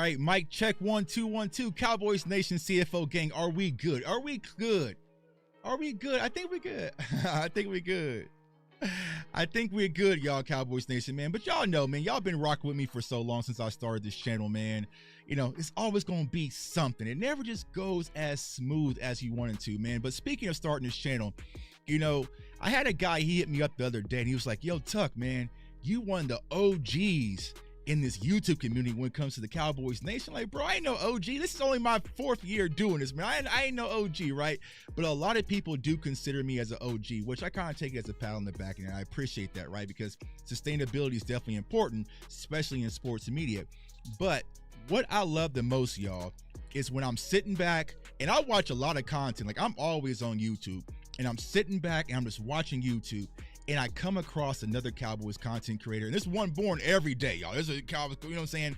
right, mic check 1 2 1 2. Cowboys Nation CFO gang, are we good? Are we good? Are we good? I think we're good. I think we're good. I think we're good, y'all, Cowboys Nation, man. But y'all know, man, y'all been rocking with me for so long since I started this channel, man. You know, it's always going to be something. It never just goes as smooth as you want it to, man. But speaking of starting this channel, you know, I had a guy, he hit me up the other day, and he was like, yo, Tuck, man, you one of the OGs in this YouTube community when it comes to the Cowboys Nation. Like, bro, I ain't no OG. This is only my 4th year doing this, man. I ain't no OG, right? But a lot of people do consider me as an OG, which I kind of take it as a pat on the back, and I appreciate that, right? Because sustainability is definitely important, especially in sports media. But what I love the most, y'all, is when I'm sitting back, and I watch a lot of content. Like, I'm always on YouTube, and I'm sitting back, and I'm just watching YouTube, and I come across another Cowboys content creator, and this one born every day, y'all. There's a Cowboys, you know what I'm saying?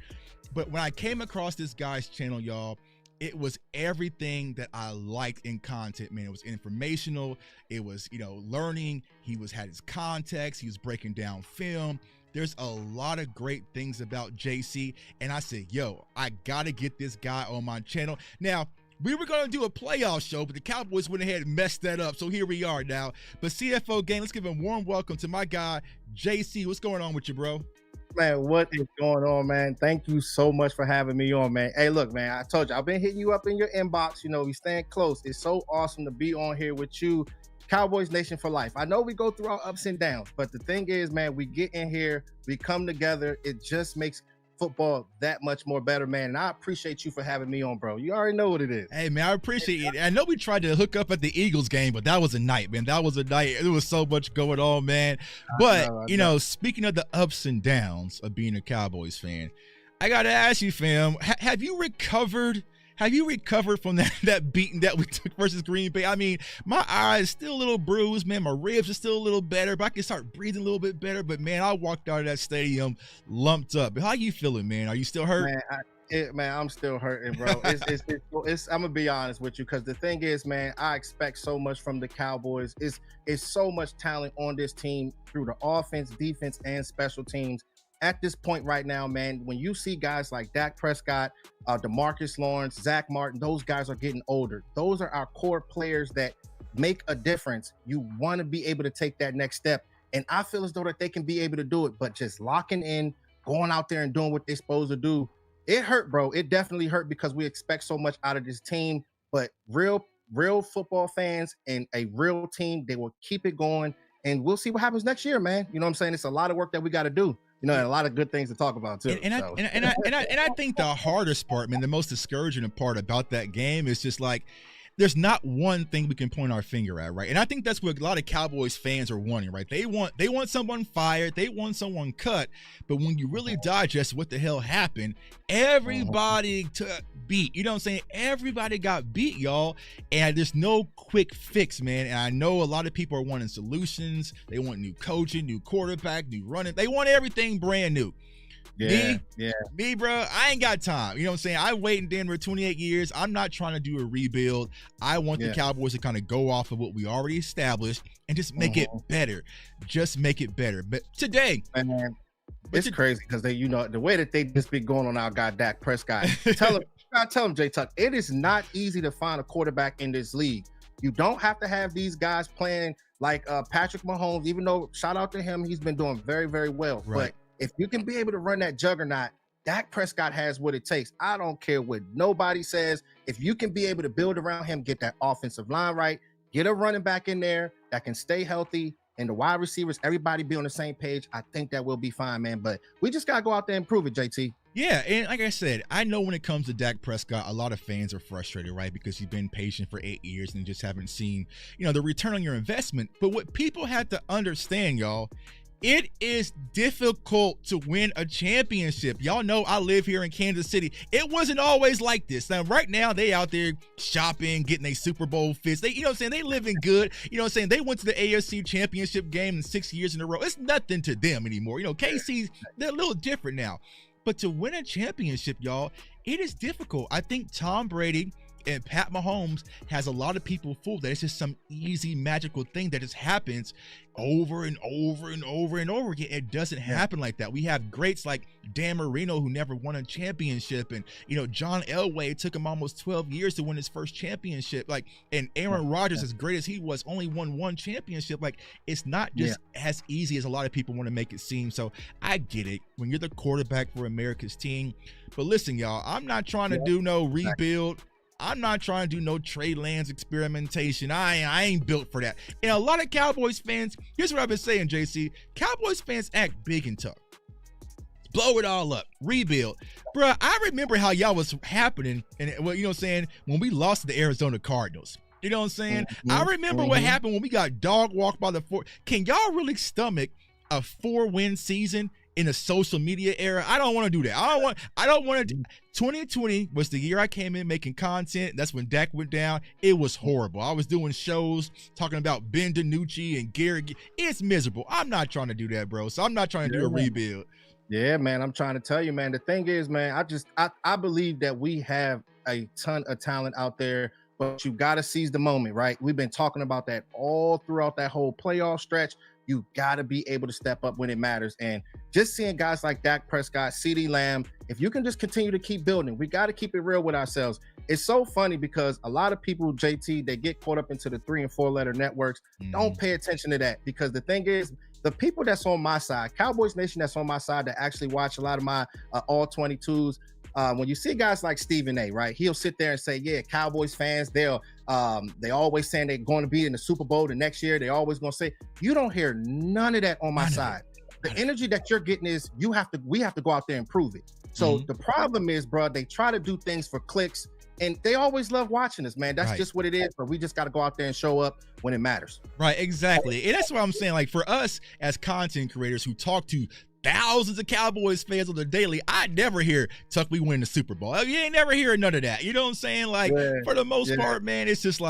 But when I came across this guy's channel, y'all, it was everything that I liked in content, man. It was informational. It was, you know, learning. He had his context. He was breaking down film. There's a lot of great things about JC, and I said, yo, I gotta get this guy on my channel. Now, we were going to do a playoff show, but the Cowboys went ahead and messed that up. So here we are now. But CFO gang, let's give a warm welcome to my guy, JC. What's going on with you, bro? Man, what is going on, man? Thank you so much for having me on, man. Hey, look, man, I told you, I've been hitting you up in your inbox. You know, we stand close. It's so awesome to be on here with you. Cowboys Nation for life. I know we go through our ups and downs, but the thing is, man, we get in here, we come together. It just makes football that much more better, man. And I appreciate you for having me on, bro. You already know what it is. Hey, man, I appreciate it. I know we tried to hook up at the Eagles game, but that was a night, man. That was a night. There was so much going on, man. But, you know, speaking of the ups and downs of being a Cowboys fan, I got to ask you, fam, have you recovered? Have you recovered from that beating that we took versus Green Bay? I mean, my eyes still a little bruised, man. My ribs are still a little better, but I can start breathing a little bit better. But, man, I walked out of that stadium lumped up. How you feeling, man? Are you still hurt? Man, I'm still hurting, bro. I'm gonna be honest with you, because the thing is, man, I expect so much from the Cowboys. It's so much talent on this team through the offense, defense, and special teams. At this point right now, man, when you see guys like Dak Prescott, DeMarcus Lawrence, Zach Martin, those guys are getting older. Those are our core players that make a difference. You want to be able to take that next step. And I feel as though that they can be able to do it, but just locking in, going out there and doing what they're supposed to do, it hurt, bro. It definitely hurt because we expect so much out of this team. But real football fans and a real team, they will keep it going. And we'll see what happens next year, man. You know what I'm saying? It's a lot of work that we got to do. You know, and a lot of good things to talk about too. And I think the hardest part, man, the most discouraging part about that game is just like, there's not one thing we can point our finger at, right? And I think that's what a lot of Cowboys fans are wanting, right? They want someone fired, they want someone cut, but when you really digest what the hell happened, everybody took beat. You know what I'm saying? Everybody got beat, y'all, and there's no quick fix, man. And I know a lot of people are wanting solutions. They want new coaching, new quarterback, new running. They want everything brand new. Me, bro, I ain't got time. You know what I'm saying? I wait in Denver 28 years. I'm not trying to do a rebuild. I want the Cowboys to kind of go off of what we already established and just make it better. Just make it better. But today, man, it's crazy because they, you know, the way that they just be going on our guy Dak Prescott. Tell him, J Tuck, it is not easy to find a quarterback in this league. You don't have to have these guys playing like Patrick Mahomes, even though shout out to him, he's been doing very, very well. Right. But if you can be able to run that juggernaut, Dak Prescott has what it takes. I don't care what nobody says. If you can be able to build around him, get that offensive line right, get a running back in there that can stay healthy, and the wide receivers, everybody be on the same page, I think that will be fine, man. But we just got to go out there and prove it, JT. Yeah, and like I said, I know when it comes to Dak Prescott, a lot of fans are frustrated, right? Because you've been patient for 8 years and just haven't seen, you know, the return on your investment. But what people have to understand, y'all, it is difficult to win a championship. Y'all know I live here in Kansas City. It wasn't always like this. Now, right now, they out there shopping, getting a Super Bowl fix. They, you know what I'm saying? They living good. You know what I'm saying? They went to the AFC championship game in 6 years in a row. It's nothing to them anymore. You know, KC, they're a little different now. But to win a championship, y'all, it is difficult. I think Tom Brady And Pat Mahomes has a lot of people fooled that it's just some easy magical thing that just happens over and over and over and over again. It doesn't happen like that. We have greats like Dan Marino who never won a championship, and John Elway took him almost 12 years to win his first championship. And Aaron Rodgers, as great as he was, only won one championship. It's not just as easy as a lot of people want to make it seem. So I get it when you're the quarterback for America's team. But listen, y'all, I'm not trying to do no rebuild. I'm not trying to do no Trey Lance experimentation. I ain't built for that. And a lot of Cowboys fans, here's what I've been saying, JC. Cowboys fans act big and tough. Blow it all up. Rebuild. Bruh, I remember how y'all was happening, and when we lost to the Arizona Cardinals. You know what I'm saying? I remember what happened when we got dog walked by the four. Can y'all really stomach a 4-win season in a social media era? I don't want to do that. I don't want to. 2020 was the year I came in making content. That's when Dak went down. It was horrible. I was doing shows talking about Ben DiNucci and Gary. It's miserable. I'm not trying to do that, bro. So I'm not trying to do a rebuild. Yeah, man. I'm trying to tell you, man. The thing is, man, I believe that we have a ton of talent out there, but you got to seize the moment, right? We've been talking about that all throughout that whole playoff stretch. You got to be able to step up when it matters. And just seeing guys like Dak Prescott, CeeDee Lamb, if you can just continue to keep building, we got to keep it real with ourselves. It's so funny because a lot of people, JT, they get caught up into the 3- and 4-letter networks. Don't pay attention to that, because the thing is, the people that's on my side, Cowboys Nation that's on my side, that actually watch a lot of my all 22s, when you see guys like Stephen A, right, he'll sit there and say, yeah, Cowboys fans, they always saying they're going to be in the Super Bowl the next year. They always going to say, you don't hear none of that on my side. The energy that you're getting is we have to go out there and prove it. So the problem is, bro, they try to do things for clicks, and they always love watching us, man. That's just what it is. But we just got to go out there and show up when it matters. Right, exactly. And that's what I'm saying. For us as content creators who talk to thousands of Cowboys fans on the daily, I never hear Tuck, we win the Super Bowl. You ain't never hear none of that. You know what I'm saying? For the most part, man, it's just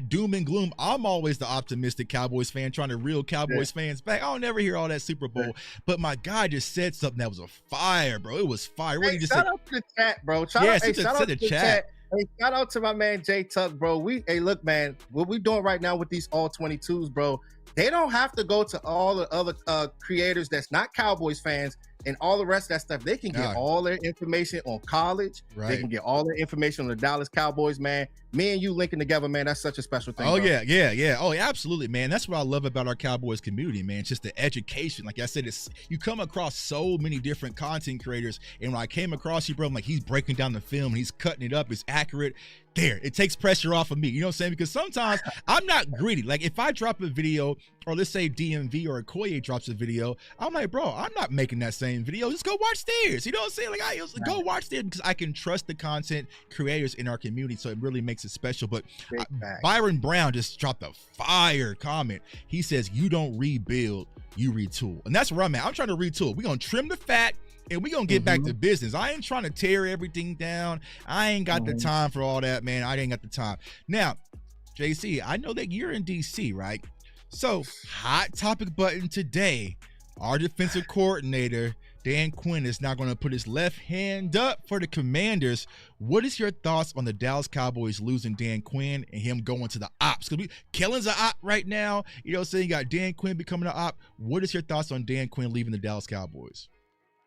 doom and gloom. I'm always the optimistic Cowboys fan trying to reel Cowboys fans back. I don't never hear all that Super Bowl. But my guy just said something that was a fire, bro. It was fire. What did you just shout out to the chat, bro. Shout out to the chat. Hey, shout out to my man Jay Tuck, bro. Look, man, what we doing right now with these all 22s, bro, they don't have to go to all the other creators that's not Cowboys fans and all the rest of that stuff. They can get all their information on college. They can get all their information on the Dallas Cowboys, man. Me and you linking together, man, that's such a special thing. Oh, bro. Yeah. Oh, absolutely, man. That's what I love about our Cowboys community, man. It's just the education. Like I said, you come across so many different content creators, and when I came across you, bro, I'm like, he's breaking down the film, and he's cutting it up. It's accurate. There, it takes pressure off of me. You know what I'm saying? Because sometimes I'm not greedy. Like if I drop a video, or let's say DMV or Okoye drops a video, I'm like, bro, I'm not making that same video. Just go watch theirs. You know what I'm saying? Go watch theirs, because I can trust the content creators in our community. So it really makes it special. But Byron Brown just dropped a fire comment. He says, you don't rebuild, you retool. And that's where I'm at. I'm trying to retool. We're going to trim the fat, and we're going to get back to business. I ain't trying to tear everything down. I ain't got the time for all that, man. I ain't got the time. Now, JC, I know that you're in DC, right? So, hot topic button today. Our defensive coordinator, Dan Quinn, is now going to put his left hand up for the Commanders. What is your thoughts on the Dallas Cowboys losing Dan Quinn and him going to the ops? Because Kellen's an op right now. You know what I'm saying? You got Dan Quinn becoming an op. What is your thoughts on Dan Quinn leaving the Dallas Cowboys?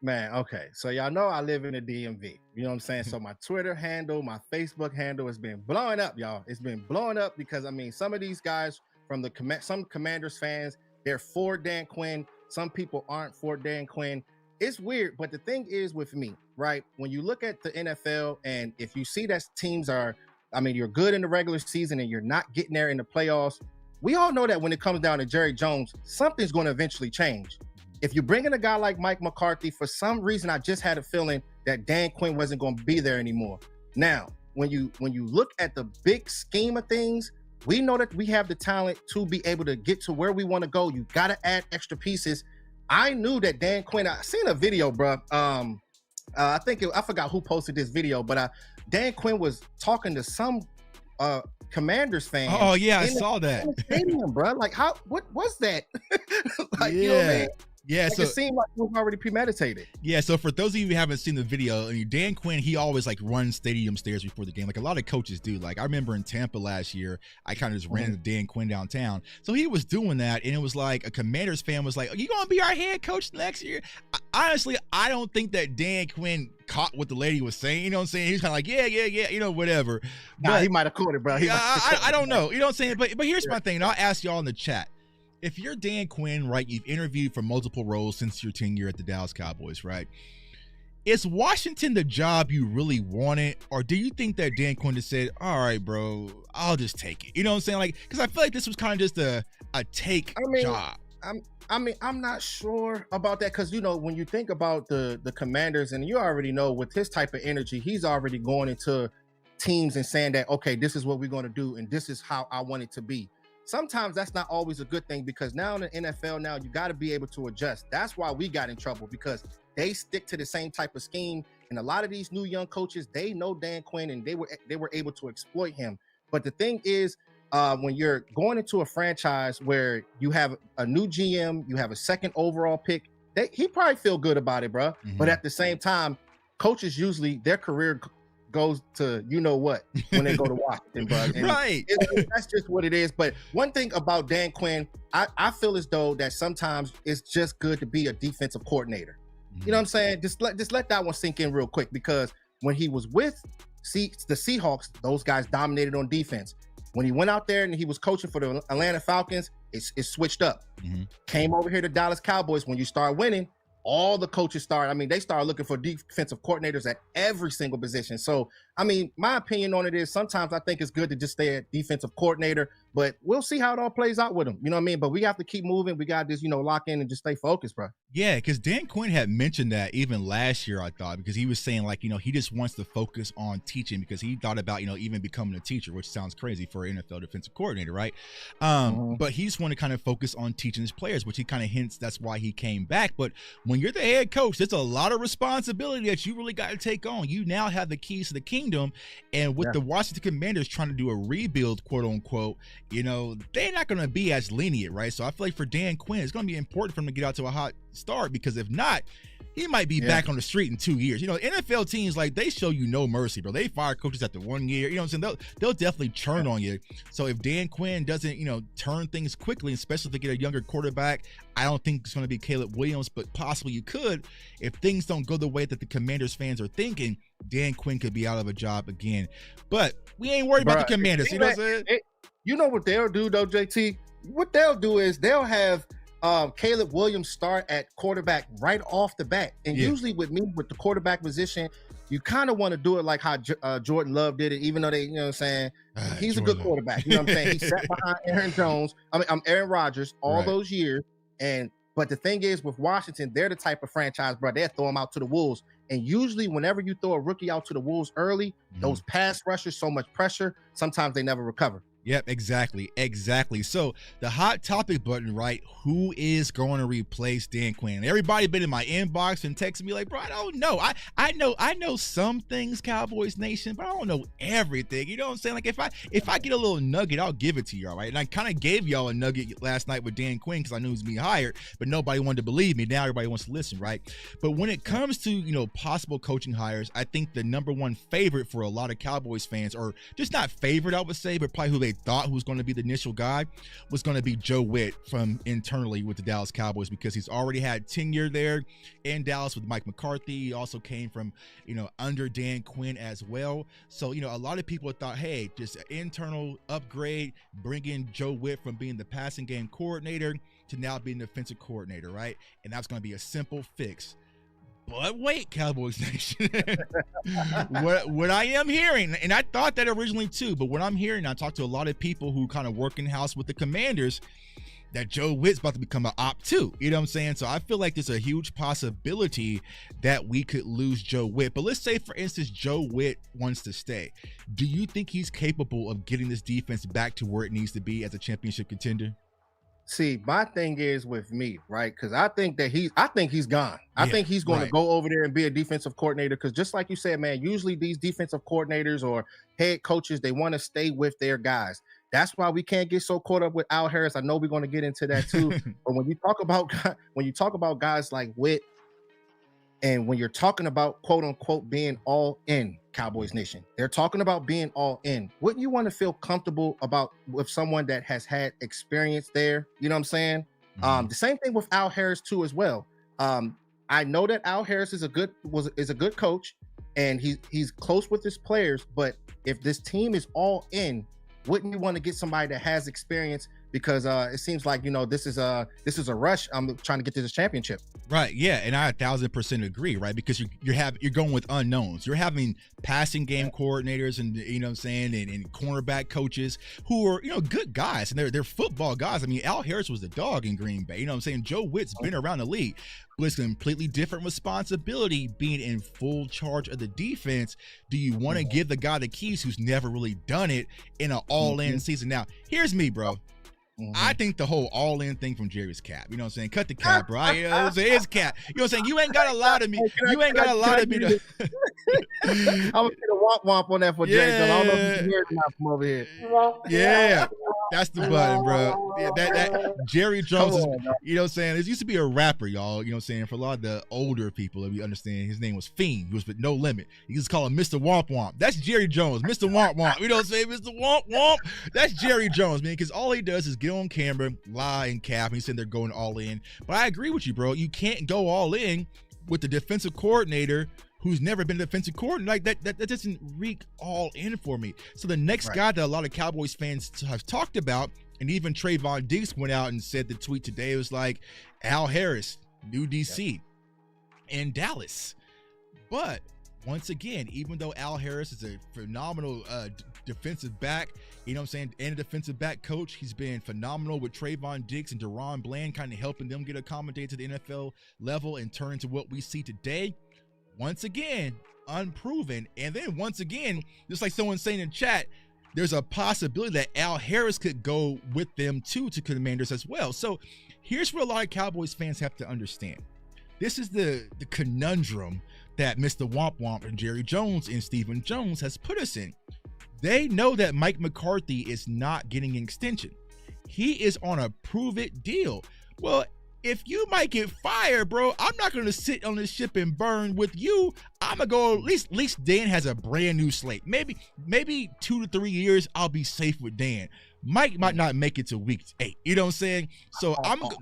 Man, okay. So y'all know I live in the DMV. You know what I'm saying? So my Twitter handle, my Facebook handle has been blowing up, y'all. It's been blowing up because, I mean, some of these guys from some Commanders fans, they're for Dan Quinn. Some people aren't for Dan Quinn. It's weird, but the thing is with me, right? When you look at the NFL, and if you see that teams you're good in the regular season and you're not getting there in the playoffs, we all know that when it comes down to Jerry Jones, something's going to eventually change. If you bring in a guy like Mike McCarthy, for some reason, I just had a feeling that Dan Quinn wasn't going to be there anymore. Now, when you look at the big scheme of things, we know that we have the talent to be able to get to where we want to go. You got to add extra pieces. I knew that Dan Quinn, I seen a video, bro. I forgot who posted this video, but Dan Quinn was talking to some Commanders fan. Oh yeah, I saw that. In the stadium, bro. Like, what was that? You know what I mean? Yeah, Like, so it seemed like it was already premeditated. yeah, so for those of you who haven't seen the video, Dan Quinn, he always like runs stadium stairs before the game, like a lot of coaches do. Like I remember in Tampa last year, I kind of just ran into Dan Quinn downtown, so he was doing that, and it was like a Commanders fan was like, "Are you gonna be our head coach next year?" Honestly, I don't think that Dan Quinn caught what the lady was saying. You know what I'm saying? He's kind of like, yeah, whatever. Nah, he might have caught it, bro. I don't know. You know what I'm saying? But here's my thing, and I'll ask y'all in the chat. If you're Dan Quinn, right, you've interviewed for multiple roles since your tenure at the Dallas Cowboys, right? Is Washington the job you really wanted? Or do you think that Dan Quinn just said, all right, bro, I'll just take it? You know what I'm saying? Like, because I feel like this was kind of just a job. I'm not sure about that because, when you think about the Commanders, and you already know with his type of energy, he's already going into teams and saying that, okay, this is what we're going to do and this is how I want it to be. Sometimes that's not always a good thing because now in the NFL, now you got to be able to adjust. That's why we got in trouble because they stick to the same type of scheme. And a lot of these new young coaches, they know Dan Quinn and they were able to exploit him. But the thing is, when you're going into a franchise where you have a new GM, you have a second overall pick, he probably feel good about it, bro. Mm-hmm. But at the same time, coaches usually their career goes to what when they go to Washington, bro. And right. That's just what it is. But one thing about Dan Quinn, I feel as though that sometimes it's just good to be a defensive coordinator. Mm-hmm. You know what I'm saying? Just let that one sink in real quick because when he was with the Seahawks, those guys dominated on defense. When he went out there and he was coaching for the Atlanta Falcons, it switched up. Mm-hmm. Came over here to Dallas Cowboys. When you start winning, all the coaches they started looking for defensive coordinators at every single position. So, my opinion on it is sometimes I think it's good to just stay a defensive coordinator, but we'll see how it all plays out with him. You know what I mean? But we have to keep moving. We got to just, lock in and just stay focused, bro. Yeah, because Dan Quinn had mentioned that even last year, I thought, because he was saying like, he just wants to focus on teaching because he thought about, even becoming a teacher, which sounds crazy for an NFL defensive coordinator, right? But he just wanted to kind of focus on teaching his players, which he kind of hints that's why he came back. But when you're the head coach, there's a lot of responsibility that you really got to take on. You now have the keys to the kingdom. And with the Washington Commanders trying to do a rebuild, quote unquote, they're not going to be as lenient, right? So I feel like for Dan Quinn, it's going to be important for him to get out to a hot start because if not, he might be back on the street in 2 years. NFL teams, like, they show you no mercy, bro. They fire coaches after 1 year. You know what I'm saying? They'll definitely churn on you. So if Dan Quinn doesn't, turn things quickly, especially if they get a younger quarterback, I don't think it's going to be Caleb Williams, but possibly you could. If things don't go the way that the Commanders fans are thinking, Dan Quinn could be out of a job again. But we ain't worried about the Commanders. You know what I'm saying? You know what they'll do, though, JT? What they'll do is they'll have Caleb Williams start at quarterback right off the bat. And usually with the quarterback position, you kind of want to do it like how Jordan Love did it, even though they, he's a good quarterback. You know what I'm saying? He sat behind Aaron Rodgers all those years. But the thing is with Washington, they're the type of franchise, bro, they'll throw him out to the Wolves. And usually whenever you throw a rookie out to the Wolves early, those pass rushers, so much pressure, sometimes they never recover. Yep, exactly. So the hot topic button, right? Who is going to replace Dan Quinn? Everybody been in my inbox and texting me like, bro, I don't know. I know some things, Cowboys Nation, but I don't know everything. You know what I'm saying? Like if I get a little nugget, I'll give it to you, all right? And I kind of gave y'all a nugget last night with Dan Quinn because I knew he was being hired, but nobody wanted to believe me. Now everybody wants to listen, right? But when it comes to, possible coaching hires, I think the number one favorite for a lot of Cowboys fans, or just not favorite, I would say, but probably who they thought who was going to be the initial guy was going to be Joe Witt from internally with the Dallas Cowboys because he's already had tenure there in Dallas with Mike McCarthy. He also came from, under Dan Quinn as well. So, a lot of people thought, hey, just an internal upgrade, bring in Joe Witt from being the passing game coordinator to now being the defensive coordinator, right? And that's going to be a simple fix. But wait, Cowboys Nation, what I am hearing, and I thought that originally too, but what I'm hearing, I talked to a lot of people who kind of work in house with the Commanders, that Joe Witt's about to become an op too. You know what I'm saying? So I feel like there's a huge possibility that we could lose Joe Witt. But let's say, for instance, Joe Witt wants to stay. Do you think he's capable of getting this defense back to where it needs to be as a championship contender? See, my thing is with me, right? Because I think he's gone. I think he's going to go over there and be a defensive coordinator. Because just like you said, man, usually these defensive coordinators or head coaches, they want to stay with their guys. That's why we can't get so caught up with Al Harris. I know we're going to get into that too. But when you talk about guys like Witt, and when you're talking about quote unquote being all in, Cowboys Nation, they're talking about being all in. Wouldn't you want to feel comfortable about with someone that has had experience there? You know what I'm saying? The same thing with Al Harris too, as well. I know that Al Harris is a good coach, and he's close with his players. But if this team is all in, wouldn't you want to get somebody that has experience? Because it seems like, this is a rush. I'm trying to get to this championship. Right. Yeah. And I 1,000% agree. Right. Because you're going with unknowns. You're having passing game coordinators and, you know what I'm saying, and cornerback coaches who are, good guys, and they're football guys. I mean, Al Harris was the dog in Green Bay. You know what I'm saying? Joe Witt's been around the league, but it's a completely different responsibility being in full charge of the defense. Do you want to give the guy the keys who's never really done it in an all-in season? Now, here's me, bro. I think the whole all-in thing from Jerry's cap. You know what I'm saying? Cut the cap, bro. You know what I'm saying? It's cap. You know what I'm saying? You ain't got to lie to me. You ain't got to lie to me. I'm going to get a womp on that for Jerry. I don't know if you heard that from over here. Yeah. That's the button, bro. Yeah, that Jerry Jones is, you know what I'm saying? It used to be a rapper, y'all. You know what I'm saying? For a lot of the older people, if you understand, his name was Fiend. He was with No Limit. You just call him Mr. Womp Womp. That's Jerry Jones, Mr. Womp Womp. You know what I'm saying? Mr. Womp Womp. That's Jerry Jones, man, because all he does is get on camera, lie, and cap, and he said they're going all in. But I agree with you, bro. You can't go all in with the defensive coordinator who's never been a defensive coordinator. Like that doesn't reek all in for me. So the next guy that a lot of Cowboys fans have talked about, and even Trayvon Diggs went out and said the tweet today, was like Al Harris, new DC in Dallas. But once again, even though Al Harris is a phenomenal defensive back, you know what I'm saying, and a defensive back coach, he's been phenomenal with Trayvon Diggs and Deron Bland, kind of helping them get accommodated to the NFL level and turn into what we see today. Once again, unproven. And then once again, just like someone saying in chat, there's a possibility that Al Harris could go with them too to Commanders as well. So here's what a lot of Cowboys fans have to understand. This is the conundrum that Mr. Womp Womp and Jerry Jones and Stephen Jones has put us in. They know that Mike McCarthy is not getting an extension. He is on a prove-it deal. Well, if you might get fired, bro, I'm not going to sit on this ship and burn with you. I'm going to go, at least Dan has a brand new slate. Maybe 2 to 3 years, I'll be safe with Dan. Mike might not make it to week 8. You know what I'm saying? So I'm going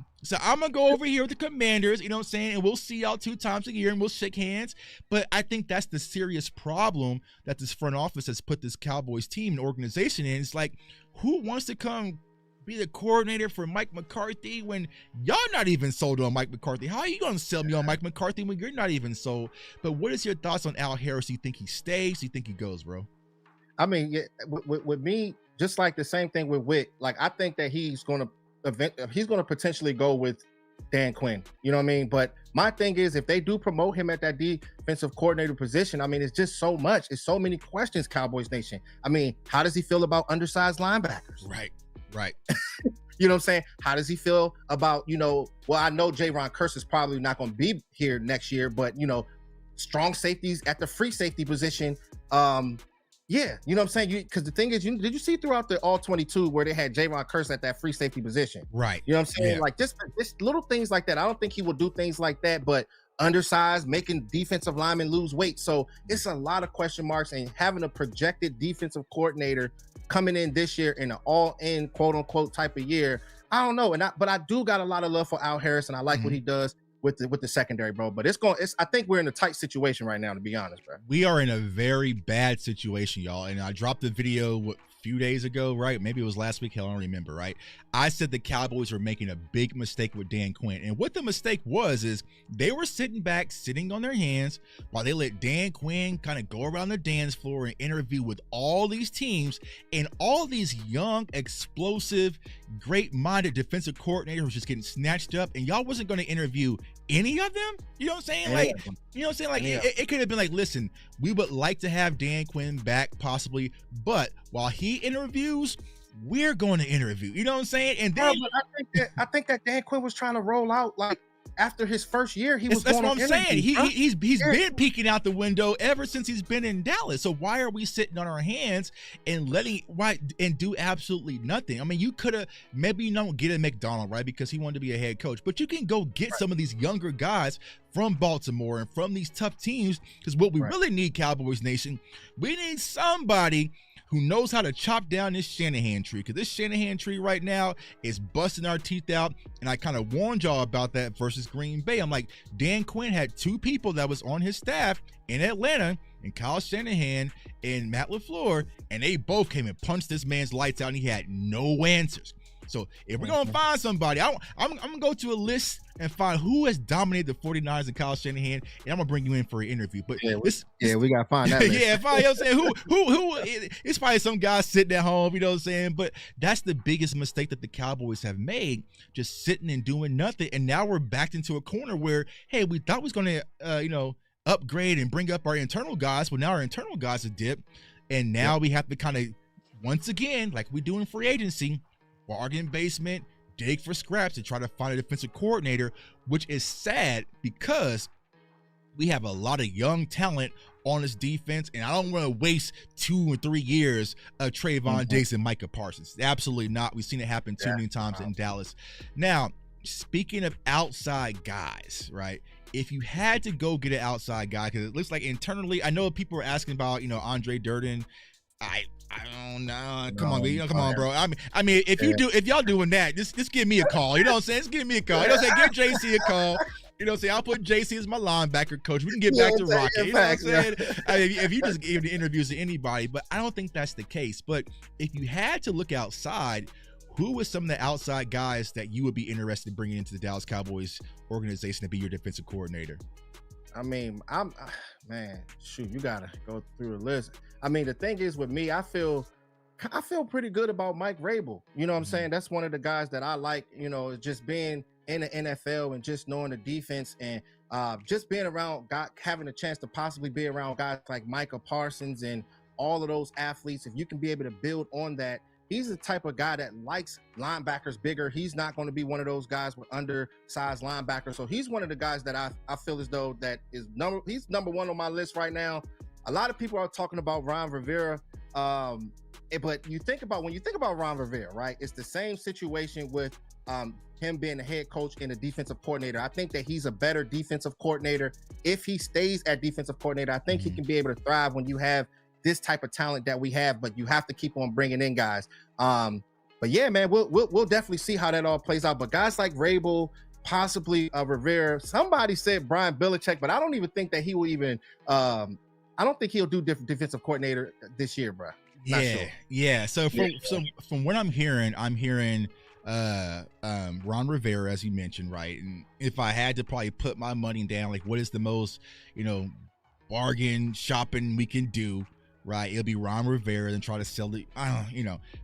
to go over here with the Commanders, you know what I'm saying? And we'll see y'all 2 times a year and we'll shake hands. But I think that's the serious problem that this front office has put this Cowboys team and organization in. It's like, who wants to come be the coordinator for Mike McCarthy when y'all not even sold on Mike McCarthy? How are you going to sell me on Mike McCarthy when you're not even sold? But what is your thoughts on Al Harris? Do you think he stays? Do you think he goes, bro? I mean, yeah, with me, just like the same thing with Witt, like I think that he's going to potentially go with Dan Quinn. You know what I mean? But my thing is, if they do promote him at that defensive coordinator position, I mean, it's just so much. It's so many questions, Cowboys Nation. I mean, how does he feel about undersized linebackers? Right. You know what I'm saying? How does he feel about, well, I know J-Ron Curse is probably not going to be here next year, but, strong safeties at the free safety position. Yeah, you know what I'm saying? Because the thing is, did you see throughout the All-22 where they had J-Ron Curse at that free safety position? Right. You know what I'm saying? Yeah. Like just little things like that. I don't think he will do things like that, but undersized, making defensive linemen lose weight. So it's a lot of question marks, and having a projected defensive coordinator coming in this year in an all-in quote unquote type of year, I don't know. But I do got a lot of love for Al Harris, and I like what he does with the secondary, bro. But I think we're in a tight situation right now, to be honest, bro. We are in a very bad situation, y'all. And I dropped the video a few days ago, right? Maybe it was last week. Hell, I don't remember, right? I said the Cowboys were making a big mistake with Dan Quinn. And what the mistake was is they were sitting on their hands while they let Dan Quinn kind of go around the dance floor and interview with all these teams, and all these young, explosive, great-minded defensive coordinators was just getting snatched up, and y'all wasn't going to interview any of them. You know what I'm saying? Like, you know what I'm saying? Like, it could have been like, listen, we would like to have Dan Quinn back possibly, but while he interviews, we're going to interview. You know what I'm saying? And then I think that Dan Quinn was trying to roll out like after his first year, he was. That's going what I'm saying. He's been peeking out the window ever since he's been in Dallas. So why are we sitting on our hands and and do absolutely nothing? I mean, you could have maybe get a McDonald, right, because he wanted to be a head coach, but you can go get some of these younger guys from Baltimore and from these tough teams, because what we really need, Cowboys Nation, we need somebody who knows how to chop down this Shanahan tree, because this Shanahan tree right now is busting our teeth out, and I kind of warned y'all about that versus Green Bay. I'm like, Dan Quinn had two people that was on his staff in Atlanta, and Kyle Shanahan and Matt LaFleur, and they both came and punched this man's lights out, and he had no answers. So if we're going to find somebody, I'm going to go to a list and find who has dominated the 49ers and Kyle Shanahan, and I'm going to bring you in for an interview. But we got to find that list. Yeah, you know what I'm saying? Who, it's probably some guy sitting at home, you know what I'm saying? But that's the biggest mistake that the Cowboys have made, just sitting and doing nothing. And now we're backed into a corner where, hey, we thought we was going to, upgrade and bring up our internal guys, but now our internal guys are dipped. And now we have to kind of, once again, like we do in free agency, bargain basement, dig for scraps to try to find a defensive coordinator, which is sad because we have a lot of young talent on this defense, and I don't want to waste 2 or 3 years of Trayvon Diggs and Micah Parsons. Absolutely not. We've seen it happen too many times in Dallas. Now, speaking of outside guys, right? If you had to go get an outside guy, because it looks like internally, I know people are asking about, Andre Durden. I don't know. Come on, bro. I mean, if y'all doing that, just give me a call. You know what I'm saying? Just give me a call. You know what I'm saying? Give JC a call. You know what I'm saying? I'll put JC as my linebacker coach. We can get back to Rocket. You know what I'm saying? I mean, if you just give the interviews to anybody, but I don't think that's the case. But if you had to look outside, who was some of the outside guys that you would be interested in bringing into the Dallas Cowboys organization to be your defensive coordinator? I mean, you gotta go through the list. I mean, the thing is with me, I feel pretty good about Mike Vrabel. You know what I'm saying? That's one of the guys that I like, just being in the NFL and just knowing the defense and just being around, having a chance to possibly be around guys like Micah Parsons and all of those athletes. If you can be able to build on that, he's the type of guy that likes linebackers bigger. He's not going to be one of those guys with undersized linebackers. So he's one of the guys that I feel as though he's number one on my list right now. A lot of people are talking about Ron Rivera. But when you think about Ron Rivera, right, it's the same situation with him being a head coach and a defensive coordinator. I think that he's a better defensive coordinator. If he stays at defensive coordinator, I think he can be able to thrive when you have this type of talent that we have, but you have to keep on bringing in guys. But yeah, man, we'll definitely see how that all plays out. But guys like Vrabel, possibly Rivera, somebody said Brian Belichick, but I don't even think that he will even, I don't think he'll do defensive coordinator this year, bro. Yeah. So from what I'm hearing Ron Rivera, as you mentioned, right? And if I had to probably put my money down, like what is the most, bargain shopping we can do, right? It'll be Ron Rivera and try to sell it.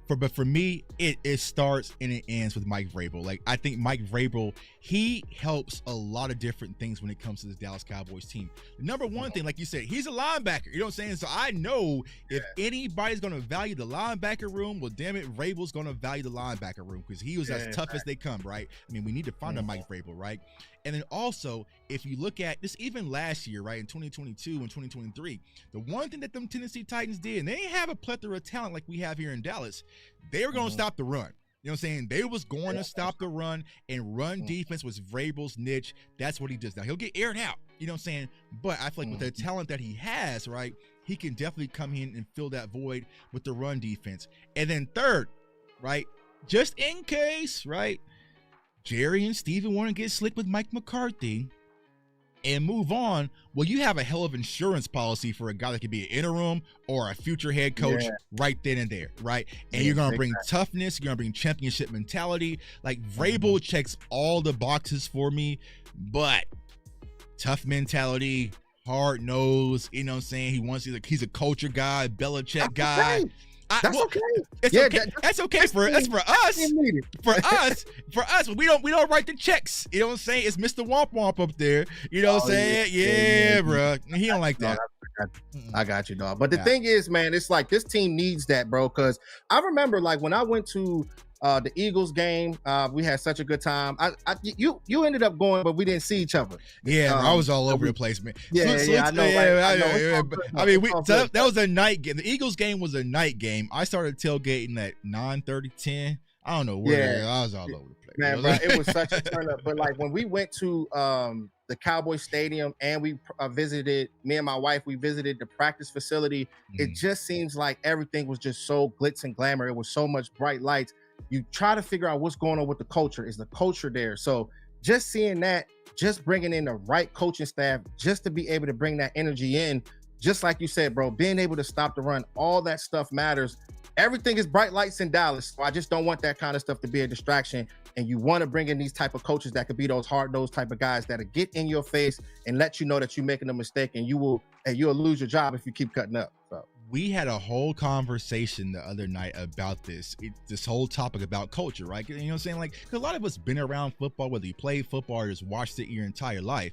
But for me, it starts and it ends with Mike Vrabel. Like I think Mike Vrabel, he helps a lot of different things when it comes to this Dallas Cowboys team. The number one thing, like you said, he's a linebacker. You know what I'm saying? So I know if anybody's going to value the linebacker room, well, damn it, Vrabel's going to value the linebacker room because he was as tough as they come, right? I mean, we need to find a Mike Vrabel, right? And then also, if you look at this, even last year, right, in 2022 and 2023, the one thing that them Tennessee Titans did, and they didn't have a plethora of talent like we have here in Dallas, they were going to stop the run. You know what I'm saying? They was going to stop the run, and run defense was Vrabel's niche. That's what he does now. He'll get aired out, you know what I'm saying? But I feel like with the talent that he has, right, he can definitely come in and fill that void with the run defense. And then third, right, just in case, right, Jerry and Steven want to get slick with Mike McCarthy and move on, well, you have a hell of insurance policy for a guy that could be an interim or a future head coach right then and there, right? And you're going to bring toughness, you're going to bring championship mentality. Like Vrabel checks all the boxes for me, but tough mentality, hard nose, you know what I'm saying? He's a culture guy, Belichick guy. That's okay. It's okay. That's okay for us. For us, we don't write the checks. You know what I'm saying? It's Mr. Womp Womp up there. You know what I'm saying? Yeah, bro. He don't like that. I got you, dog. But the thing is, man, it's like this team needs that, bro. Because I remember, like, when I went to the Eagles game. We had such a good time. You ended up going, but we didn't see each other. Yeah, I was all over the place, man. I know. I mean, that was a night game. The Eagles game was a night game. I started tailgating at 9:30, 10. I don't know where. I was all over the place. Man, bro, it was such a turn up. But like when we went to the Cowboys Stadium and we visited, me and my wife, we visited the practice facility. It just seems like everything was just so glitz and glamour. It was so much bright lights. You try to figure out what's going on with the culture. Is the culture there? So just seeing that, just bringing in the right coaching staff, just to be able to bring that energy in, just like you said, bro, being able to stop the run, all that stuff matters. Everything is bright lights in Dallas. So I just don't want that kind of stuff to be a distraction. And you want to bring in these type of coaches that could be those hard-nosed type of guys that'll get in your face and let you know that you're making a mistake, and you'll lose your job if you keep cutting up. So we had a whole conversation the other night about this whole topic about culture, right? You know what I'm saying? Like, 'cause a lot of us been around football, whether you played football or just watched it your entire life.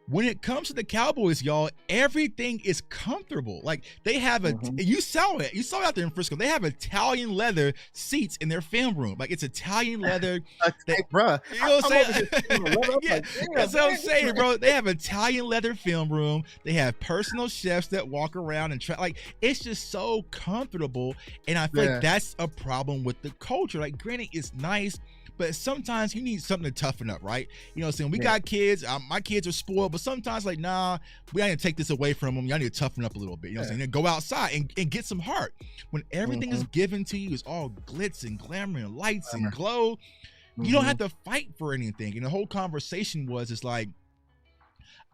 When it comes to the Cowboys, y'all, everything is comfortable. Like, they have you saw it out there in Frisco. They have Italian leather seats in their film room. Like, it's Italian leather. Bro, you know what I'm saying? Yeah, that's what I'm saying, bro. They have Italian leather film room. They have personal chefs that walk around and like, it's just so comfortable. And I feel like that's a problem with the culture. Like, granted, it's nice, but sometimes you need something to toughen up, right? You know what I'm saying? We got kids. My kids are spoiled, but sometimes, like, nah, we got to take this away from them. Y'all need to toughen up a little bit. You know what I'm saying? Then go outside and get some heart. When everything is given to you, it's all glitz and glamour and lights and glow. You don't have to fight for anything. And the whole conversation was, it's like,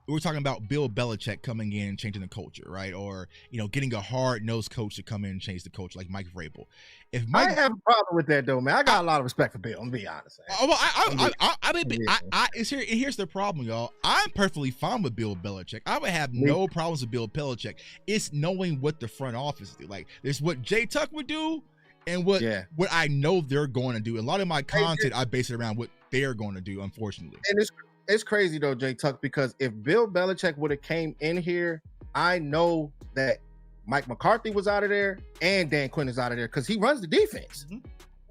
we were talking about Bill Belichick coming in and changing the culture, right? Or, you know, getting a hard-nosed coach to come in and change the culture, like Mike Vrabel. I have a problem with that, though, man. I got a lot of respect for Bill. I'm gonna be honest. Here's the problem, y'all. I'm perfectly fine with Bill Belichick. I would have no problems with Bill Belichick. It's knowing what the front office do. Like, there's what Jay Tuck would do, and what I know they're going to do. A lot of my content, I base it around what they're going to do, unfortunately. And it's crazy though, Jay Tuck, because if Bill Belichick would have came in here, I know that Mike McCarthy was out of there and Dan Quinn is out of there because he runs the defense.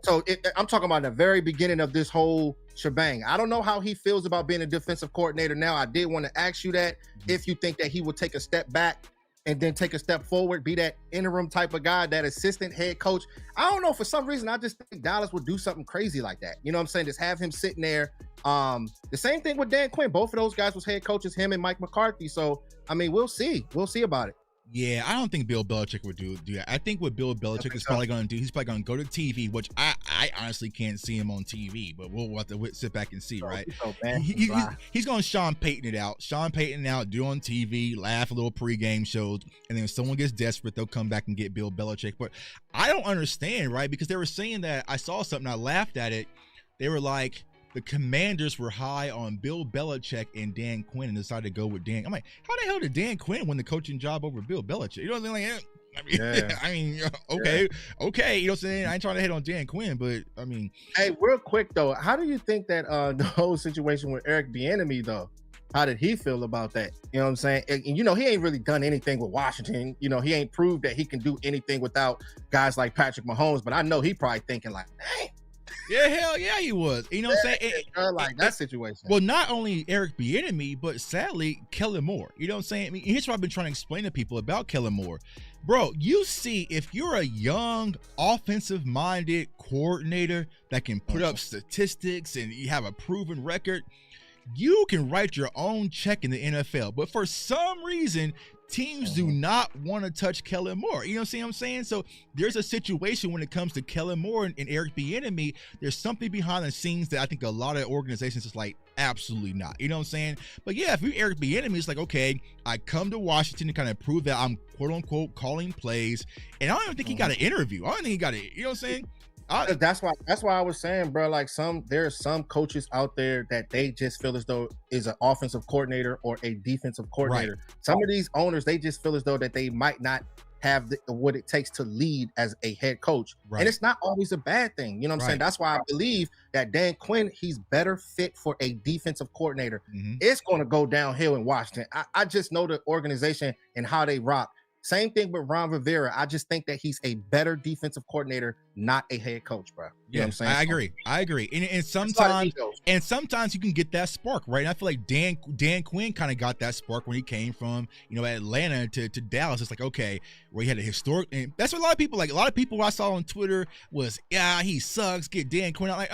So I'm talking about the very beginning of this whole shebang. I don't know how he feels about being a defensive coordinator now. I did want to ask you that, if you think that he would take a step back and then take a step forward, be that interim type of guy, that assistant head coach. I don't know. For some reason, I just think Dallas would do something crazy like that. You know what I'm saying? Just have him sitting there. The same thing with Dan Quinn. Both of those guys was head coaches, him and Mike McCarthy. So, I mean, we'll see. We'll see about it. Yeah, I don't think Bill Belichick would do that. I think what Bill Belichick is probably going to do, he's probably going to go to TV, which I honestly can't see him on TV, but we'll have to sit back and see, right? He's going to Sean Payton it out. Do on TV, laugh a little pregame shows, and then if someone gets desperate, they'll come back and get Bill Belichick. But I don't understand, right? Because they were saying that, I saw something, I laughed at it. They were like, the Commanders were high on Bill Belichick and Dan Quinn and decided to go with Dan. I'm like, how the hell did Dan Quinn win the coaching job over Bill Belichick? You know what I'm saying? Okay. You know what I'm saying? I ain't trying to hit on Dan Quinn, but I mean. Hey, real quick though, how do you think that the whole situation with Eric Bieniemy though? How did he feel about that? You know what I'm saying? And you know, he ain't really done anything with Washington. You know, he ain't proved that he can do anything without guys like Patrick Mahomes, but I know he probably thinking like, dang. Yeah, hell yeah, he was. You know what I'm saying? Like that situation. Well, not only Eric Bieniemy, but sadly, Kellen Moore. You know what I'm saying? I mean, here's what I've been trying to explain to people about Kellen Moore. Bro, you see, if you're a young, offensive-minded coordinator that can put up statistics and you have a proven record, you can write your own check in the NFL. But for some reason, teams do not want to touch Kellen Moore. You know what I'm saying? So there's a situation when it comes to Kellen Moore and Eric Bieniemy. There's something behind the scenes that I think a lot of organizations is like, absolutely not. You know what I'm saying? But yeah, if you're Eric Bieniemy, it's like, okay, I come to Washington to kind of prove that I'm quote unquote calling plays. And I don't even think he got an interview. I don't think he got it. You know what I'm saying? That's why I was saying, bro, like there's some coaches out there that they just feel as though is an offensive coordinator or a defensive coordinator. Right. Some of these owners, they just feel as though that they might not have what it takes to lead as a head coach. Right. And it's not always a bad thing. You know what I'm saying? That's why I believe that Dan Quinn, he's better fit for a defensive coordinator. It's going to go downhill in Washington. I just know the organization and how they rock. Same thing with Ron Rivera. I just think that he's a better defensive coordinator, not a head coach, bro. You know what I'm saying? I agree. And sometimes you can get that spark, right? And I feel like Dan Quinn kind of got that spark when he came from, Atlanta to Dallas. It's like, okay, where he had a historic, and that's what a lot of people I saw on Twitter was, yeah, he sucks, get Dan Quinn out. Like,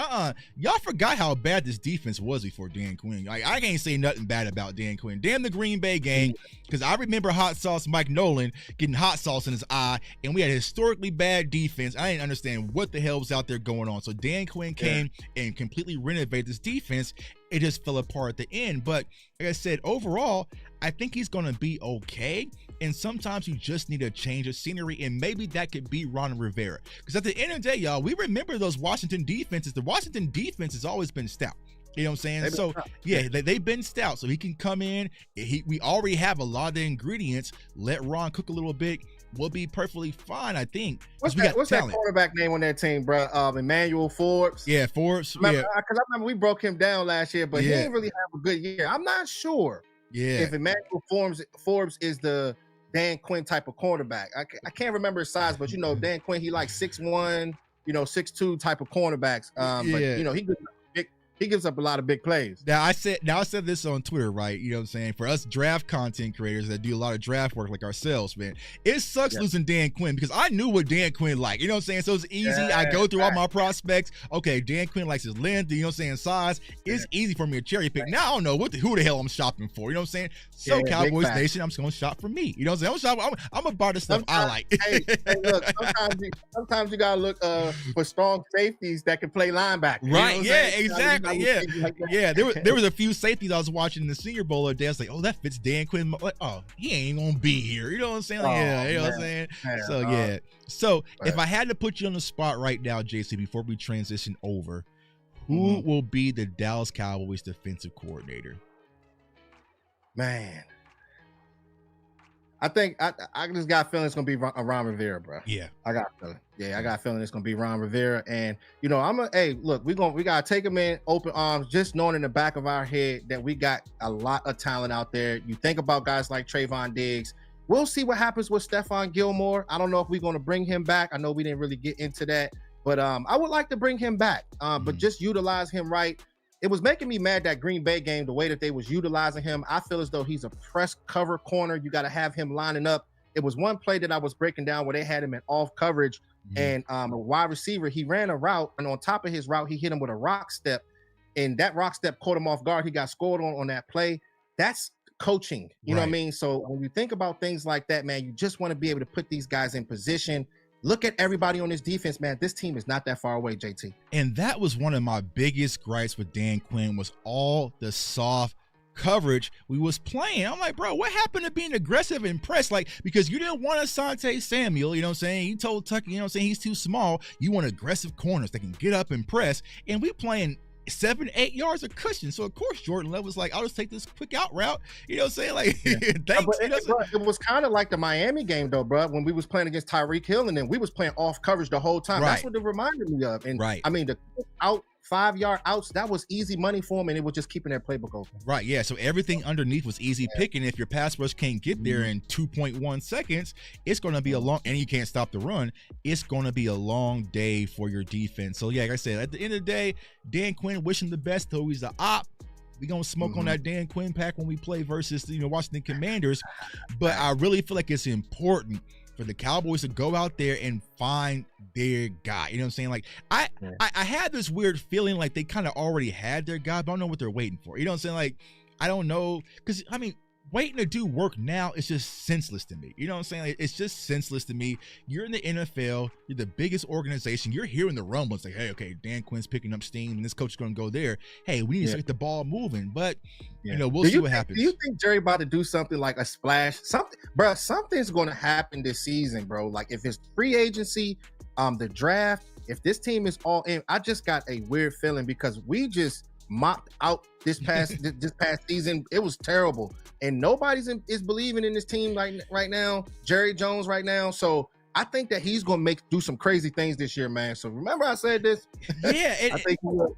y'all forgot how bad this defense was before Dan Quinn. Like, I can't say nothing bad about Dan Quinn. Damn the Green Bay game, because I remember Hot Sauce Mike Nolan getting hot sauce in his eye, and we had a historically bad defense. I didn't understand what the hell was out there going on. So Dan Quinn came and completely renovated this defense. It just fell apart at the end. But like I said, overall, I think he's going to be okay. And sometimes you just need a change of scenery, and maybe that could be Ron Rivera. Because at the end of the day, y'all, we remember those Washington defenses. The Washington defense has always been stout. You know what I'm saying? So, they've been stout. So he can come in. We already have a lot of the ingredients. Let Ron cook a little bit. We'll be perfectly fine, I think. What's that quarterback name on that team, bro? Emmanuel Forbes? Yeah, Forbes. Because I remember we broke him down last year, but he didn't really have a good year. I'm not sure if Emmanuel Forbes is the Dan Quinn type of cornerback. I can't remember his size, but, Dan Quinn, he like 6'1", 6'2" type of cornerbacks. But, he gives up a lot of big plays. Now I said this on Twitter, right? You know what I'm saying? For us draft content creators that do a lot of draft work like ourselves, man, it sucks losing Dan Quinn, because I knew what Dan Quinn liked. You know what I'm saying? So it's easy. I go through all my prospects. Okay, Dan Quinn likes his length, you know what I'm saying, size. It's easy for me to cherry pick. Now I don't know who the hell I'm shopping for. You know what I'm saying? So Cowboys Nation, I'm just gonna shop for me. You know what I'm saying? I'm gonna buy the stuff I like. hey, look, sometimes you gotta look for strong safeties that can play linebacker. Right? Exactly. There was a few safeties I was watching in the Senior Bowl the other day. I was like, oh, that fits Dan Quinn. Like, oh, he ain't gonna be here. You know what I'm saying? Like, you know what I'm saying? So if I had to put you on the spot right now, JC, before we transition over, who will be the Dallas Cowboys defensive coordinator? Man, I think I just got a feeling it's gonna be Ron Rivera, bro. Yeah, I got a feeling. Yeah, I got a feeling it's gonna be Ron Rivera, and we gotta take him in open arms, just knowing in the back of our head that we got a lot of talent out there. You think about guys like Trayvon Diggs. We'll see what happens with Stephon Gilmore. I don't know if we're gonna bring him back. I know we didn't really get into that, but I would like to bring him back. But just utilize him right. It was making me mad, that Green Bay game, the way that they was utilizing him. I feel as though he's a press cover corner. You got to have him lining up. It was one play that I was breaking down where they had him in off coverage, and a wide receiver, he ran a route, and on top of his route, he hit him with a rock step, and that rock step caught him off guard. He got scored on that play. That's coaching. You know what I mean? So when you think about things like that, man, you just want to be able to put these guys in position. Look at everybody on this defense, man. This team is not that far away, JT. And that was one of my biggest gripes with Dan Quinn, was all the soft coverage we was playing. I'm like, bro, what happened to being aggressive and press? Like, because you didn't want Asante Samuel, you know what I'm saying? You told Tucker, you know what I'm saying, he's too small. You want aggressive corners that can get up and press. And we playing 7-8 yards of cushion. So of course Jordan Love was like, I'll just take this quick out route. You know what I'm saying? Like, thanks. It was kind of like the Miami game though, bro, when we was playing against Tyreek Hill, and then we was playing off coverage the whole time. That's what it reminded me of. And I mean, the out 5-yard outs, that was easy money for him, and it was just keeping their playbook open. Right, yeah. So everything underneath was easy picking. If your pass rush can't get there in 2.1 seconds, it's going to be a long, and you can't stop the run, it's going to be a long day for your defense. So yeah, like I said, at the end of the day, Dan Quinn, wishing the best, though he's the op. We're going to smoke on that Dan Quinn pack when we play versus, Washington Commanders. But I really feel like it's important for the Cowboys to go out there and find their guy. You know what I'm saying? Like, I had this weird feeling like they kind of already had their guy, but I don't know what they're waiting for. You know what I'm saying? Like, I don't know. Because, I mean, waiting to do work now is just senseless to me. You know what I'm saying? Like, it's just senseless to me. You're in the NFL. You're the biggest organization. You're hearing the rumbles like, hey, okay, Dan Quinn's picking up steam and this coach is going to go there. Hey, we need to get the ball moving. But, we'll see what happens. Do you think Jerry about to do something like a splash? Something's going to happen this season, bro. Like, if it's free agency, the draft, if this team is all in, I just got a weird feeling because we just mopped out this past season. It was terrible, and nobody's is believing in this team right now. Jerry Jones right now, so I think that he's gonna do some crazy things this year, man. So remember I said this. Yeah,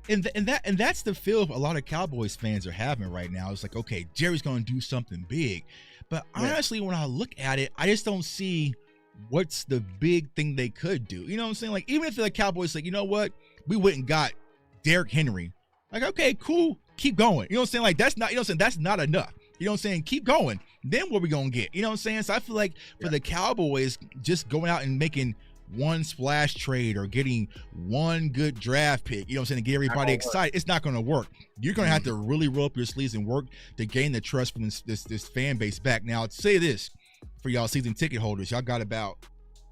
and that's the feel a lot of Cowboys fans are having right now. It's like, okay, Jerry's gonna do something big. But honestly, when I look at it, I just don't see what's the big thing they could do. You know what I'm saying? Like, even if the Cowboys like, you know what, we went and got Derrick Henry. Like, okay, cool, keep going. You know what I'm saying? Like, that's not, you know what I'm saying? That's not enough. You know what I'm saying? Keep going. Then what we gonna get? You know what I'm saying? So I feel like for the Cowboys, just going out and making one splash trade or getting one good draft pick, you know what I'm saying, to get everybody excited, it's not gonna work. You're gonna have to really roll up your sleeves and work to gain the trust from this fan base back. Now, I'd say this for y'all season ticket holders, y'all got about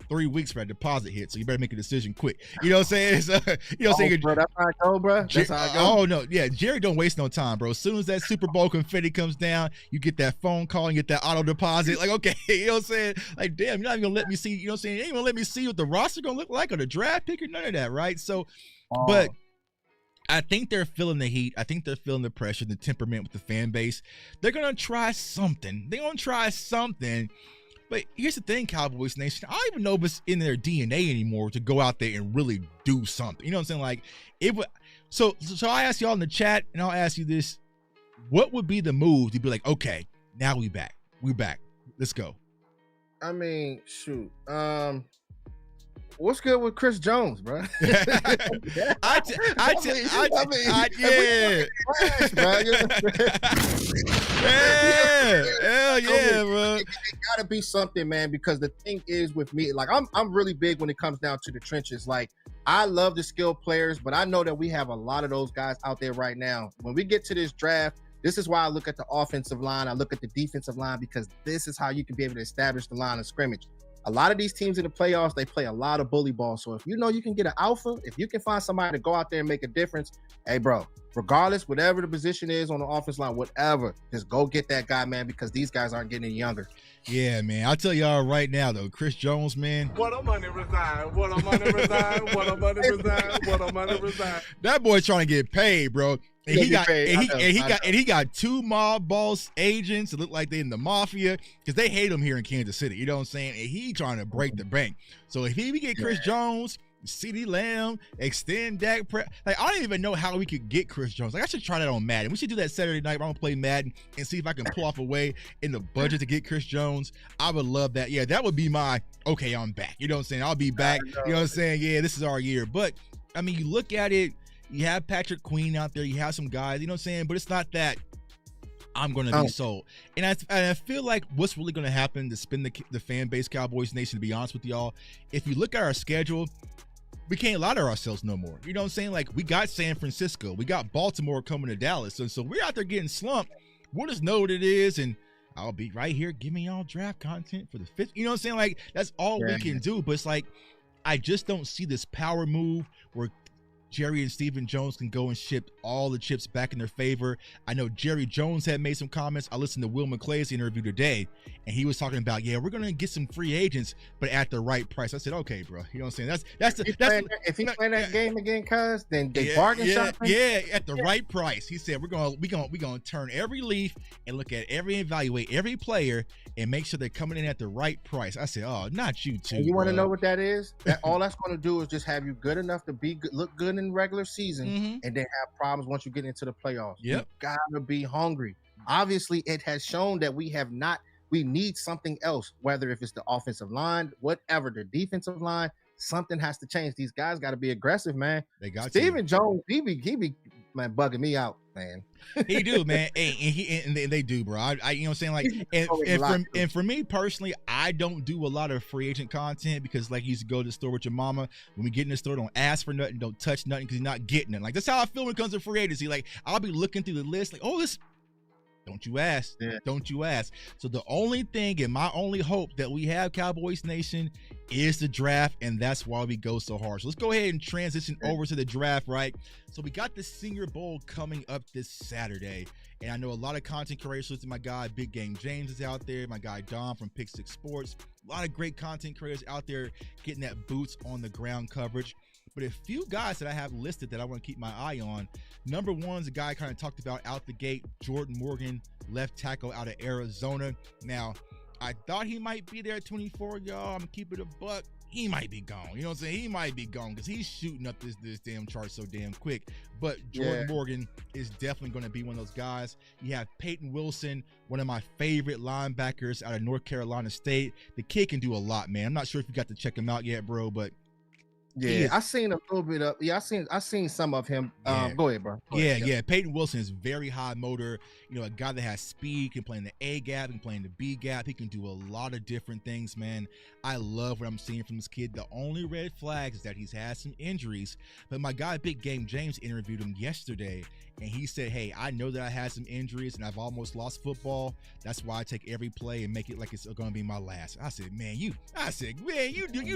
3 weeks for that deposit hit, so you better make a decision quick. You know what I'm saying? So, you know what I'm saying? Bro, that's how I go, bro. That's how I go. Oh no, yeah, Jerry don't waste no time, bro. As soon as that Super Bowl confetti comes down, you get that phone call and get that auto deposit. Like, okay, you know what I'm saying? Like, damn, you're not even gonna let me see. You know what I'm saying? You ain't gonna let me see what the roster gonna look like or the draft pick or none of that, right? So, but I think they're feeling the heat. I think they're feeling the pressure, the temperament with the fan base. They're gonna try something. But here's the thing, Cowboys Nation. I don't even know if it's in their DNA anymore to go out there and really do something. You know what I'm saying? Like, it would. So I ask y'all in the chat, and I'll ask you this: what would be the move to be like, okay, now we back, let's go? I mean, shoot. What's good with Chris Jones, bro? Yeah. Hell yeah, bro. It gotta be something, man, because the thing is with me, like I'm really big when it comes down to the trenches. Like, I love the skilled players, but I know that we have a lot of those guys out there right now. When we get to this draft, this is why I look at the offensive line, I look at the defensive line, because this is how you can be able to establish the line of scrimmage. A lot of these teams in the playoffs, they play a lot of bully ball. So if you know you can get an alpha, if you can find somebody to go out there and make a difference, hey, bro, regardless, whatever the position is on the offense line, whatever, just go get that guy, man, because these guys aren't getting any younger. Yeah, man. I'll tell y'all right now, though, Chris Jones, man. What a money resign. What a money resign. What a money resign. What a money resign. That boy's trying to get paid, bro. And he got two mob boss agents that look like they in the mafia because they hate him here in Kansas City. You know what I'm saying? And he trying to break the bank. So if we get Chris Jones, CeeDee Lamb, extend Dak, like, I don't even know how we could get Chris Jones. Like, I should try that on Madden. We should do that Saturday night. I'm gonna play Madden and see if I can pull off a way in the budget to get Chris Jones. I would love that. Yeah, that would be my okay. I'm back. You know what I'm saying? I'll be back. You know what I'm saying? Yeah, this is our year. But I mean, you look at it. You have Patrick Queen out there. You have some guys. You know what I'm saying? But it's not that I'm going to be sold. And I feel like what's really going to happen to spin the fan base, Cowboys Nation, to be honest with y'all, if you look at our schedule, we can't lie to ourselves no more. You know what I'm saying? Like, we got San Francisco. We got Baltimore coming to Dallas. And so we're out there getting slumped. We'll just know what it is. And I'll be right here. Give me all draft content for the fifth. You know what I'm saying? Like, that's all we can do. But it's like, I just don't see this power move where Jerry and Stephen Jones can go and ship all the chips back in their favor. I know Jerry Jones had made some comments. I listened to Will McClay's interview today, and he was talking about, yeah, we're going to get some free agents, but at the right price. I said, okay, bro. You know what I'm saying? If he playing that game again, cuz, then they bargain something. Yeah, at the right price. He said, we're going to turn every leaf and look at evaluate every player and make sure they're coming in at the right price. I said, oh, not you too. And you want to know what that is? All that's going to do is just have you good enough to look good in regular season, and then have problems once you get into the playoffs. You gotta be hungry. Obviously, it has shown that we need something else, whether if it's the offensive line, whatever, the defensive line, something has to change. These guys got to be aggressive, man. They got Stephen Jones, he be man bugging me out, man. He do, man. And they do, bro. I you know what I'm saying? Like, and for me personally, I don't do a lot of free agent content because, like, you used to go to the store with your mama. When we get in the store, don't ask for nothing, don't touch nothing because you're not getting it. Like, that's how I feel when it comes to free agency. Like, I'll be looking through the list, like, oh, this. Don't you ask. Yeah. Don't you ask. So the only thing and my only hope that we have, Cowboys Nation, is the draft, and that's why we go so hard. So let's go ahead and transition over to the draft, right? So we got the Senior Bowl coming up this Saturday, and I know a lot of content creators. My guy Big Game James is out there. My guy Dom from Pick Six Sports. A lot of great content creators out there getting that boots on the ground coverage. But a few guys that I have listed that I want to keep my eye on. Number one is a guy I kind of talked about out the gate, Jordan Morgan, left tackle out of Arizona. Now, I thought he might be there at 24, y'all. I'm going to keep it a buck. he might be gone. You know what I'm saying? He might be gone because he's shooting up this damn chart so damn quick. But Jordan Morgan is definitely going to be one of those guys. You have Peyton Wilson, one of my favorite linebackers out of North Carolina State. The kid can do a lot, man. I'm not sure if you got to check him out yet, bro, but I seen a little bit of. I seen some of him. Go ahead, bro. Go ahead. Peyton Wilson is very high motor. You know, a guy that has speed, can play in the A gap, can play in the B gap. He can do a lot of different things, man. I love what I'm seeing from this kid. The only red flag is that he's had some injuries. But my guy, Big Game James, interviewed him yesterday, and he said, "Hey, I know that I had some injuries and I've almost lost football. That's why I take every play and make it like it's going to be my last." I said, man, you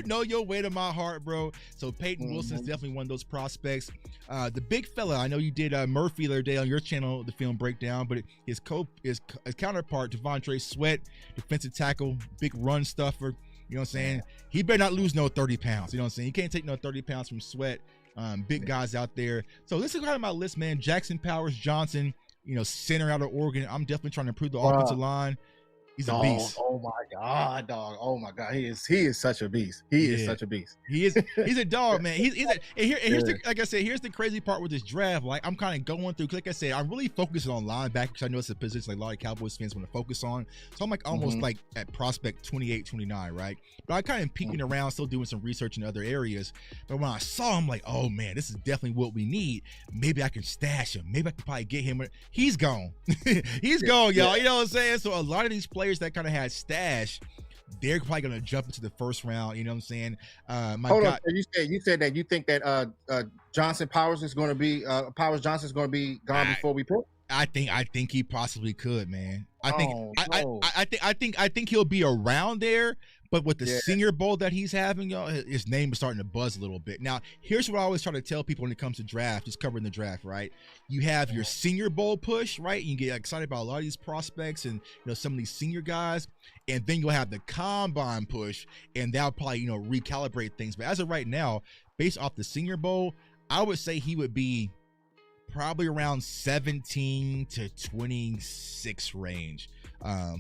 know your way to my heart, bro. So Peyton Wilson is definitely one of those prospects. The big fella, I know you did Murphy the other day on your channel, the film breakdown, but his counterpart, Devontae Sweat, defensive tackle, big run stuffer. You know what I'm saying? He better not lose no 30 pounds. You know what I'm saying? You can't take no 30 pounds from Sweat. Big guys out there. So this is kind of my list, man. Jackson Powers Johnson, you know, center out of Oregon. I'm definitely trying to improve the offensive line. He's a beast. Oh my God, dog. Oh my God. He is such a beast. He is such a beast. He's a dog, man. Here's like I said, here's the crazy part with this draft. Like, I'm kind of going through, like I said, I'm really focusing on linebacker because I know it's a position like a lot of Cowboys fans want to focus on. So I'm like almost like at prospect 28, 29, right? But I kind of peeking around, still doing some research in other areas. But when I saw him, like, oh man, this is definitely what we need. Maybe I can stash him. Maybe I can probably get him. He's gone. He's gone, y'all. You know what I'm saying? So a lot of these players that kind of had stash, they're probably going to jump into the first round. You know what I'm saying? Hold on. You said that you think that Powers Johnson is going to be gone before we pick? I think he possibly could, man. I think he'll be around there. But with the Senior Bowl that he's having, y'all, his name is starting to buzz a little bit. Now, here's what I always try to tell people when it comes to draft, just covering the draft, right? You have your Senior Bowl push, right? You get excited about a lot of these prospects and, you know, some of these senior guys. And then you'll have the Combine push, and that'll probably, you know, recalibrate things. But as of right now, based off the Senior Bowl, I would say he would be probably around 17 to 26 range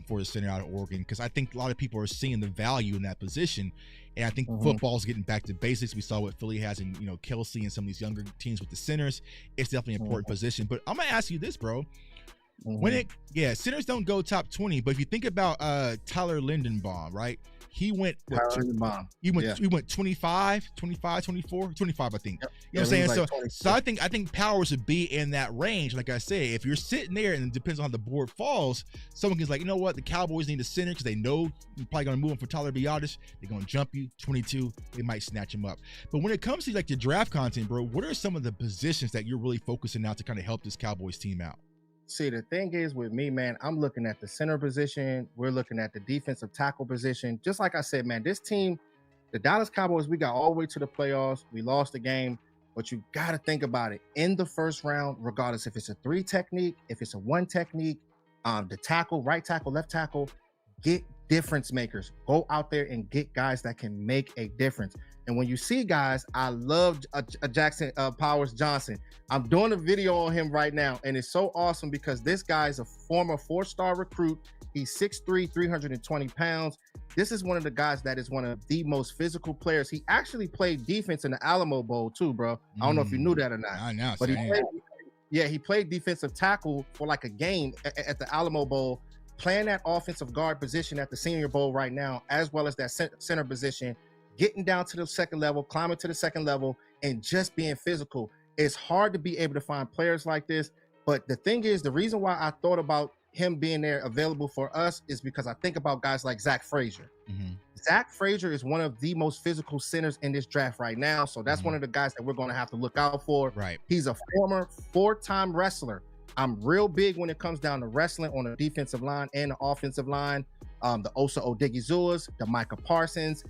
for the center out of Oregon, because I think a lot of people are seeing the value in that position, and I think football's getting back to basics. We saw what Philly has in, you know, Kelsey and some of these younger teams with the centers. It's definitely an important position. But I'm gonna ask you this, bro. When centers don't go top 20, but if you think about Tyler Lindenbaum, right? He went 25, 24, 25, I think. Yep. You know what I'm saying? So I think Powers would be in that range. Like I say, if you're sitting there and it depends on how the board falls, someone is like, you know what, the Cowboys need a center because they know you're probably going to move him for Tyler Biadasz. They're going to jump you 22. They might snatch him up. But when it comes to like your draft content, bro, what are some of the positions that you're really focusing on to kind of help this Cowboys team out? See, the thing is with me, man, I'm looking at the center position. We're looking at the defensive tackle position. Just like I said, man, this team, the Dallas Cowboys, we got all the way to the playoffs. We lost the game, but you got to think about it. In the first round, regardless if it's a 3 technique, if it's a 1 technique, the tackle, right tackle, left tackle, get difference makers. Go out there and get guys that can make a difference. And when you see guys, I love Jackson Powers Johnson. I'm doing a video on him right now, and it's so awesome because this guy is a former 4-star recruit. He's 6'3", 320 pounds. This is one of the guys that is one of the most physical players. He actually played defense in the Alamo Bowl too, bro. I don't know if you knew that or not. I know. But he played defensive tackle for like a game at the Alamo Bowl, playing that offensive guard position at the Senior Bowl right now, as well as that center position, getting down to the second level, climbing to the second level, and just being physical. It's hard to be able to find players like this. But the thing is, the reason why I thought about him being there available for us is because I think about guys like Zach Frazier. Zach Frazier is one of the most physical centers in this draft right now. So that's one of the guys that we're going to have to look out for. Right. He's a former 4-time wrestler. I'm real big when it comes down to wrestling on the defensive line and the offensive line. The Osa Odighizuwas, the Micah Parsons,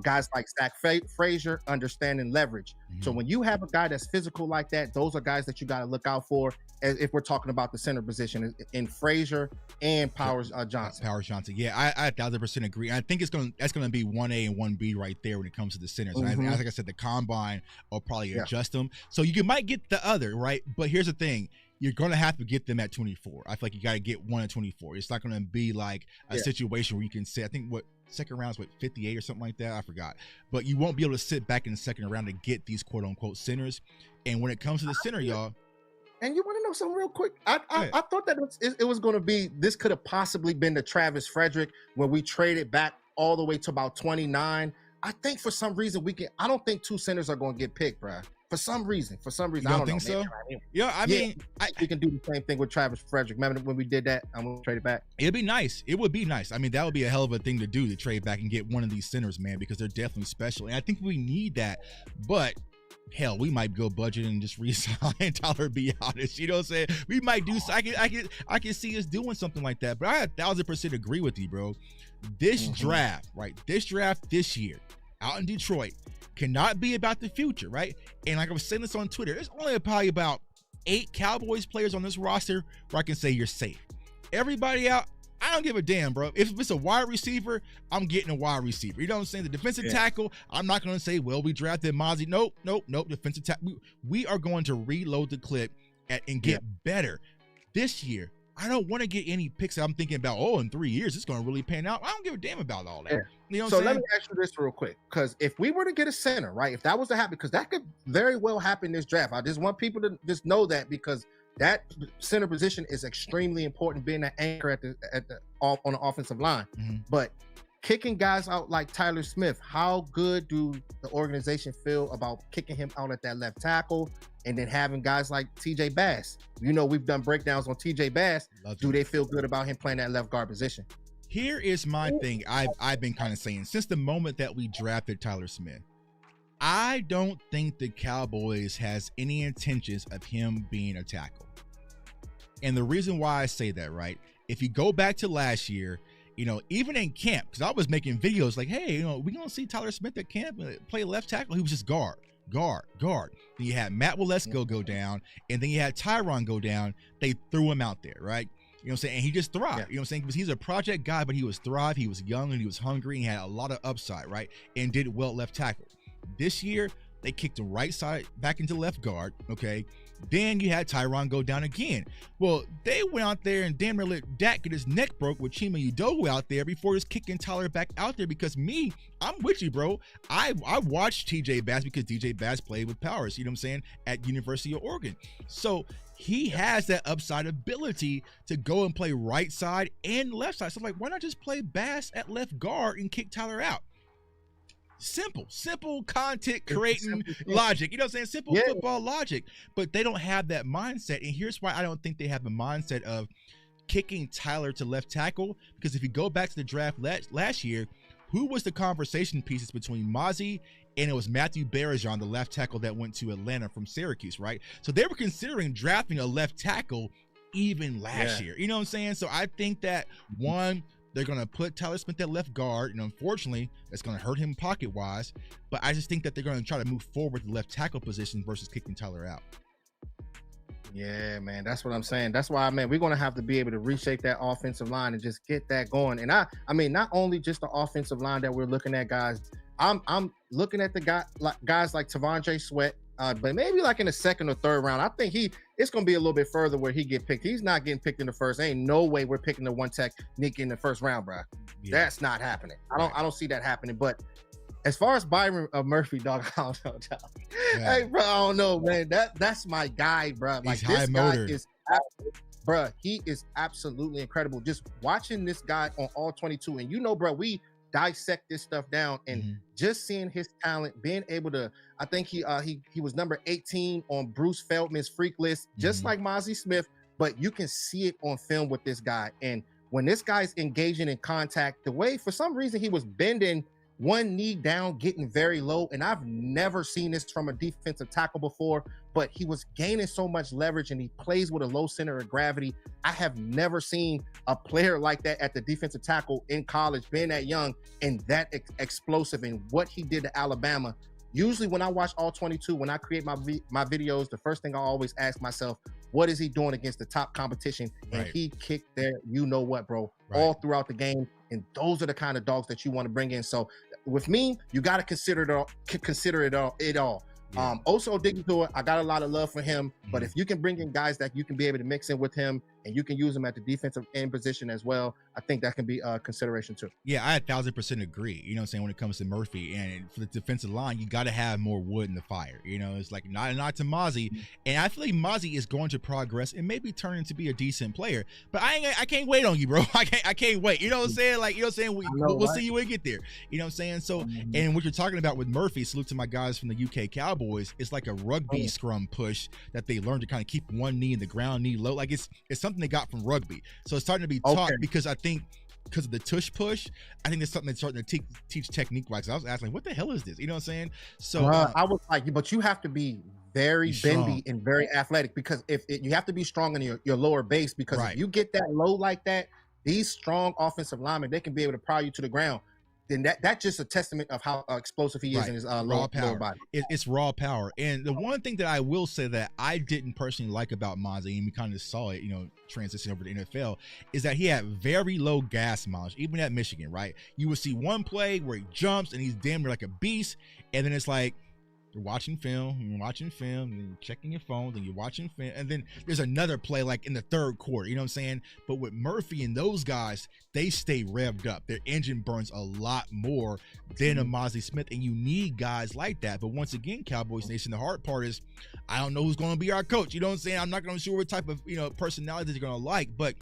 guys like Zach Frazier, understanding leverage. So when you have a guy that's physical like that, those are guys that you got to look out for if we're talking about the center position in Frazier and Powers Johnson. Powers Johnson. Yeah, I 1,000% agree. I think that's going to be 1A and 1B right there when it comes to the centers. And like I said, the Combine will probably adjust them. So you might get the other, right? But here's the thing. you're going to have to get them at 24. I feel like you got to get one at 24. It's not going to be like a situation where you can say, I think second round is 58 or something like that. I forgot. But you won't be able to sit back in the second round to get these quote unquote centers. And when it comes to the center, y'all. And you want to know something real quick? I thought that it was going to be, this could have possibly been the Travis Frederick where we traded back all the way to about 29. I think for some reason I don't think two centers are going to get picked, bro. For some reason, You I don't don't think know. so? Yeah, I mean, we can do the same thing with Travis Frederick. Remember when we did that? I'm going to trade it back. It'd be nice. It would be nice. I mean, that would be a hell of a thing to do, to trade back and get one of these centers, man, because they're definitely special. And I think we need that. But hell, we might go budget and just re-sign Tyler, be honest. You know what I'm saying? We might do. I can see us doing something like that. But I 1,000% agree with you, bro. This draft, right? This draft this year out in Detroit cannot be about the future, right? And like I was saying this on Twitter, there's only probably about 8 Cowboys players on this roster where I can say you're safe. Everybody out, I don't give a damn, bro. If it's a wide receiver, I'm getting a wide receiver. You know what I'm saying? The defensive tackle, I'm not going to say, well, we drafted Mozzie. Nope. Defensive tackle. We are going to reload the clip and get better. This year, I don't want to get any picks that I'm thinking about, in 3 years, it's going to really pan out. I don't give a damn about all that. Yeah. You know what so I'm saying? let me ask you this real quick, because if we were to get a center, right, if that was to happen, because that could very well happen this draft. I just want people to just know that, because that center position is extremely important, being an anchor on the offensive line. But kicking guys out like Tyler Smith, how good do the organization feel about kicking him out at that left tackle, and then having guys like TJ Bass? You know, we've done breakdowns on TJ Bass. Do they feel good about him playing that left guard position? Here is my thing. I've been kind of saying since the moment that we drafted Tyler Smith, I don't think the Cowboys has any intentions of him being a tackle. And the reason why I say that, right? If you go back to last year, you know, even in camp, because I was making videos like, hey, you know, we're going to see Tyler Smith at camp play left tackle. He was just guard. Then you had Matt Waletzko go down, and then you had Tyron go down. They threw him out there, right? You know what I'm saying? And he just thrived. You know what I'm saying? Because he's a project guy, but he was thrived. He was young and he was hungry and he had a lot of upside, right? And did well left tackle. This year, they kicked the right side back into left guard, okay? Then you had Tyron go down again. Well, they went out there and damn near let Dak get his neck broke with Chima Udoka out there before just kicking Tyler back out there, because I'm with you, bro. I watched TJ Bass because DJ Bass played with Powers, you know what I'm saying, at University of Oregon. So he has that upside ability to go and play right side and left side. So I'm like, why not just play Bass at left guard and kick Tyler out? Simple content creating logic. You know what I'm saying? Simple football logic. But they don't have that mindset. And here's why I don't think they have the mindset of kicking Tyler to left tackle. Because if you go back to the draft last year, who was the conversation pieces between Mozzie and it was Matthew Barajan, the left tackle that went to Atlanta from Syracuse, right? So they were considering drafting a left tackle even last year. You know what I'm saying? So I think that, one, they're going to put Tyler Smith at left guard, and unfortunately, it's going to hurt him pocket-wise. But I just think that they're going to try to move forward the left tackle position versus kicking Tyler out. Yeah, man, that's what I'm saying. That's why, man, we're going to have to be able to reshape that offensive line and just get that going. And I mean, not only just the offensive line that we're looking at, guys. I'm looking at the guys like Tavondre Sweat, but maybe like in the second or third round. I think it's going to be a little bit further where he get picked. He's not getting picked in the first. Ain't no way we're picking the one technique in the first round, bro. Yeah. That's not happening. I don't see that happening. But as far as Byron Murphy, dog, I don't know, dog. Yeah. Hey, bro, I don't know, man. That's my guy, bro. Like, he's this guy is, bro, he is absolutely incredible. Just watching this guy on all 22, and you know, bro, we dissect this stuff down, and just seeing his talent, being able to, I think he was number 18 on Bruce Feldman's freak list, just like Mozzie Smith, but you can see it on film with this guy. And when this guy's engaging in contact, the way for some reason he was bending one knee down, getting very low, and I've never seen this from a defensive tackle before, but he was gaining so much leverage, and he plays with a low center of gravity. I have never seen a player like that at the defensive tackle in college, being that young and that explosive. And what he did to Alabama. Usually when I watch all 22, when I create my videos, the first thing I always ask myself, what is he doing against the top competition? And he kicked their, you know what, bro, all throughout the game. And those are the kind of dogs that you want to bring in. So with me, you got to consider it all. Yeah. Also Diggy to it. I got a lot of love for him, but if you can bring in guys that you can be able to mix in with him and you can use him at the defensive end position as well, I think that can be a consideration too. Yeah, I 1,000% agree. You know what I'm saying? When it comes to Murphy and for the defensive line, you got to have more wood in the fire. You know, it's like not to Mozzie. And I feel like Mozzie is going to progress and maybe turn into be a decent player. But I can't wait on you, bro. I can't wait. You know what I'm saying? Like, you know what I'm saying? We'll see you when we get there. You know what I'm saying? So, and what you're talking about with Murphy, salute to my guys from the UK Cowboys. It's like a rugby scrum push that they learned to kind of keep one knee in the ground, knee low. Like it's something they got from rugby. So it's starting to be taught because I think because of the tush push, I think it's something that's starting to teach technique wise. I was asking, what the hell is this? You know what I'm saying? So I was like, but you have to be very bendy and very athletic because if you have to be strong in your lower base because if you get that low like that, these strong offensive linemen, they can be able to pry you to the ground. Then that's just a testament of how explosive he is in his lower body. It's raw power. And the one thing that I will say that I didn't personally like about Mozzie, and we kind of saw it, you know, transition over to the NFL, is that he had very low gas mileage, even at Michigan, right? You would see one play where he jumps and he's damn near like a beast, and then it's like, you're watching film, and you're checking your phone, and you're watching film, and then there's another play like in the third quarter, you know what I'm saying? But with Murphy and those guys, they stay revved up. Their engine burns a lot more than a Mozzie Smith, and you need guys like that. But once again, Cowboys Nation, the hard part is I don't know who's going to be our coach. You know what I'm saying? I'm not going to sure what type of, you know, personality they're going to like, but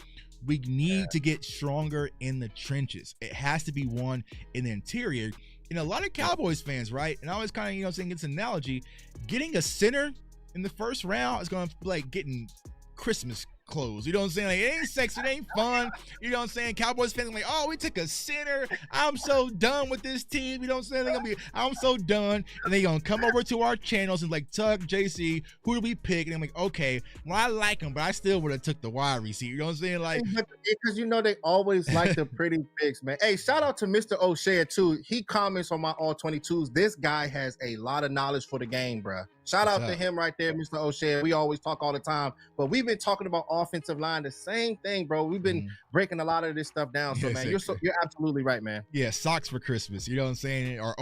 we need to get stronger in the trenches. It has to be one in the interior. And a lot of Cowboys fans, right? And I always kind of, you know, saying it's an analogy. Getting a center in the first round is going to be like getting Christmas clothes. You know what I'm saying? Like, it ain't sexy, it ain't fun. You know what I'm saying? Cowboys fans are like, oh, we took a center. I'm so done with this team. You know what I'm saying? They're gonna be, I'm so done. And they're gonna come over to our channels and like, Tuck, JC, who do we pick? And I'm like, okay, well, I like them, but I still would have took the wide receiver. You know what I'm saying? Like, because you know they always like the pretty picks, man. Hey, shout out to Mr. O'Shea too. He comments on my all 22s. This guy has a lot of knowledge for the game, bro. Shout out to him right there, Mr. O'Shea. We always talk all the time, but we've been talking about offensive line, the same thing, bro. We've been breaking a lot of this stuff down. So, man, you're absolutely right, man. Yeah, socks for Christmas. You know what I'm saying? Or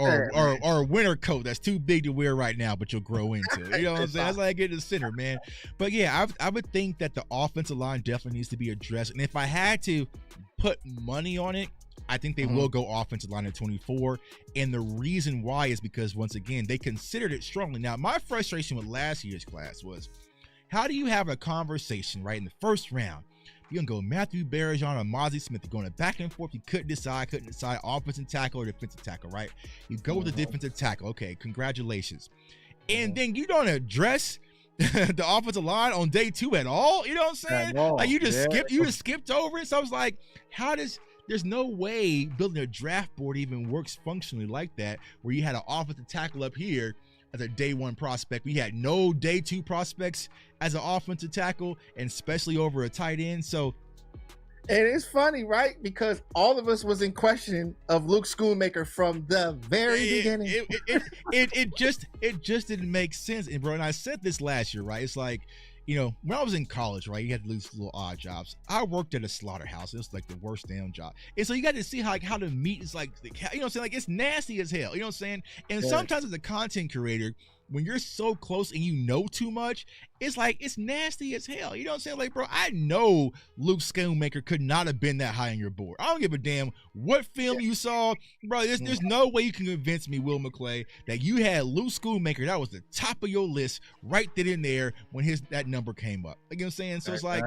a winter coat that's too big to wear right now, but you'll grow into. You know what I'm saying? That's like getting the center, man. But yeah, I would think that the offensive line definitely needs to be addressed. And if I had to put money on it, I think they will go offensive line at 24. And the reason why is because, once again, they considered it strongly. Now, my frustration with last year's class was, how do you have a conversation, right, in the first round? You're going to go Matthew Barrajon or Mozzie Smith. You're going back and forth. You couldn't decide offensive tackle or defensive tackle, right? You go with the defensive tackle. Okay, congratulations. And then you don't address the offensive line on day 2 at all. You know what I'm saying? Like, you just skipped over it. So I was like, there's no way building a draft board even works functionally like that, where you had an offensive tackle up here as a day 1 prospect. We had no day 2 prospects as an offensive tackle, and especially over a tight end. So, and it's funny, right? Because all of us was in question of Luke Schoonmaker from the very beginning. It just didn't make sense. And bro, and I said this last year, right? It's like, you know, when I was in college, right, you had to lose little odd jobs. I worked at a slaughterhouse. It was like the worst damn job. And so you got to see how the meat is like, you know what I'm saying? Like, it's nasty as hell. You know what I'm saying? And sometimes as a content creator, when you're so close and you know too much, it's like, it's nasty as hell. You know what I'm saying? Like, bro, I know Luke Schoonmaker could not have been that high on your board. I don't give a damn what film you saw. Bro, there's no way you can convince me, Will McClay, that you had Luke Schoonmaker, that was the top of your list right then and there when that number came up. You know what I'm saying? So it's like,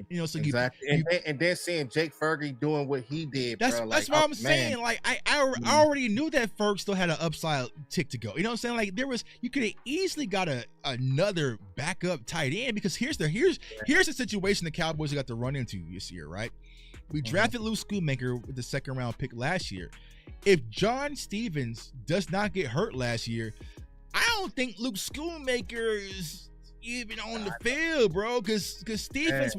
you know, so and then seeing Jake Fergie doing what he did, that's like, what I'm saying. Like, I already knew that Ferg still had an upside tick to go. You know what I'm saying? Like, you could have easily got another backup tight end, because here's the situation the Cowboys got to run into this year, right? We drafted Luke Schoonmaker with the 2nd round pick last year. If John Stevens does not get hurt last year, I don't think Luke Schoonmaker is even on the field, bro, because Stevens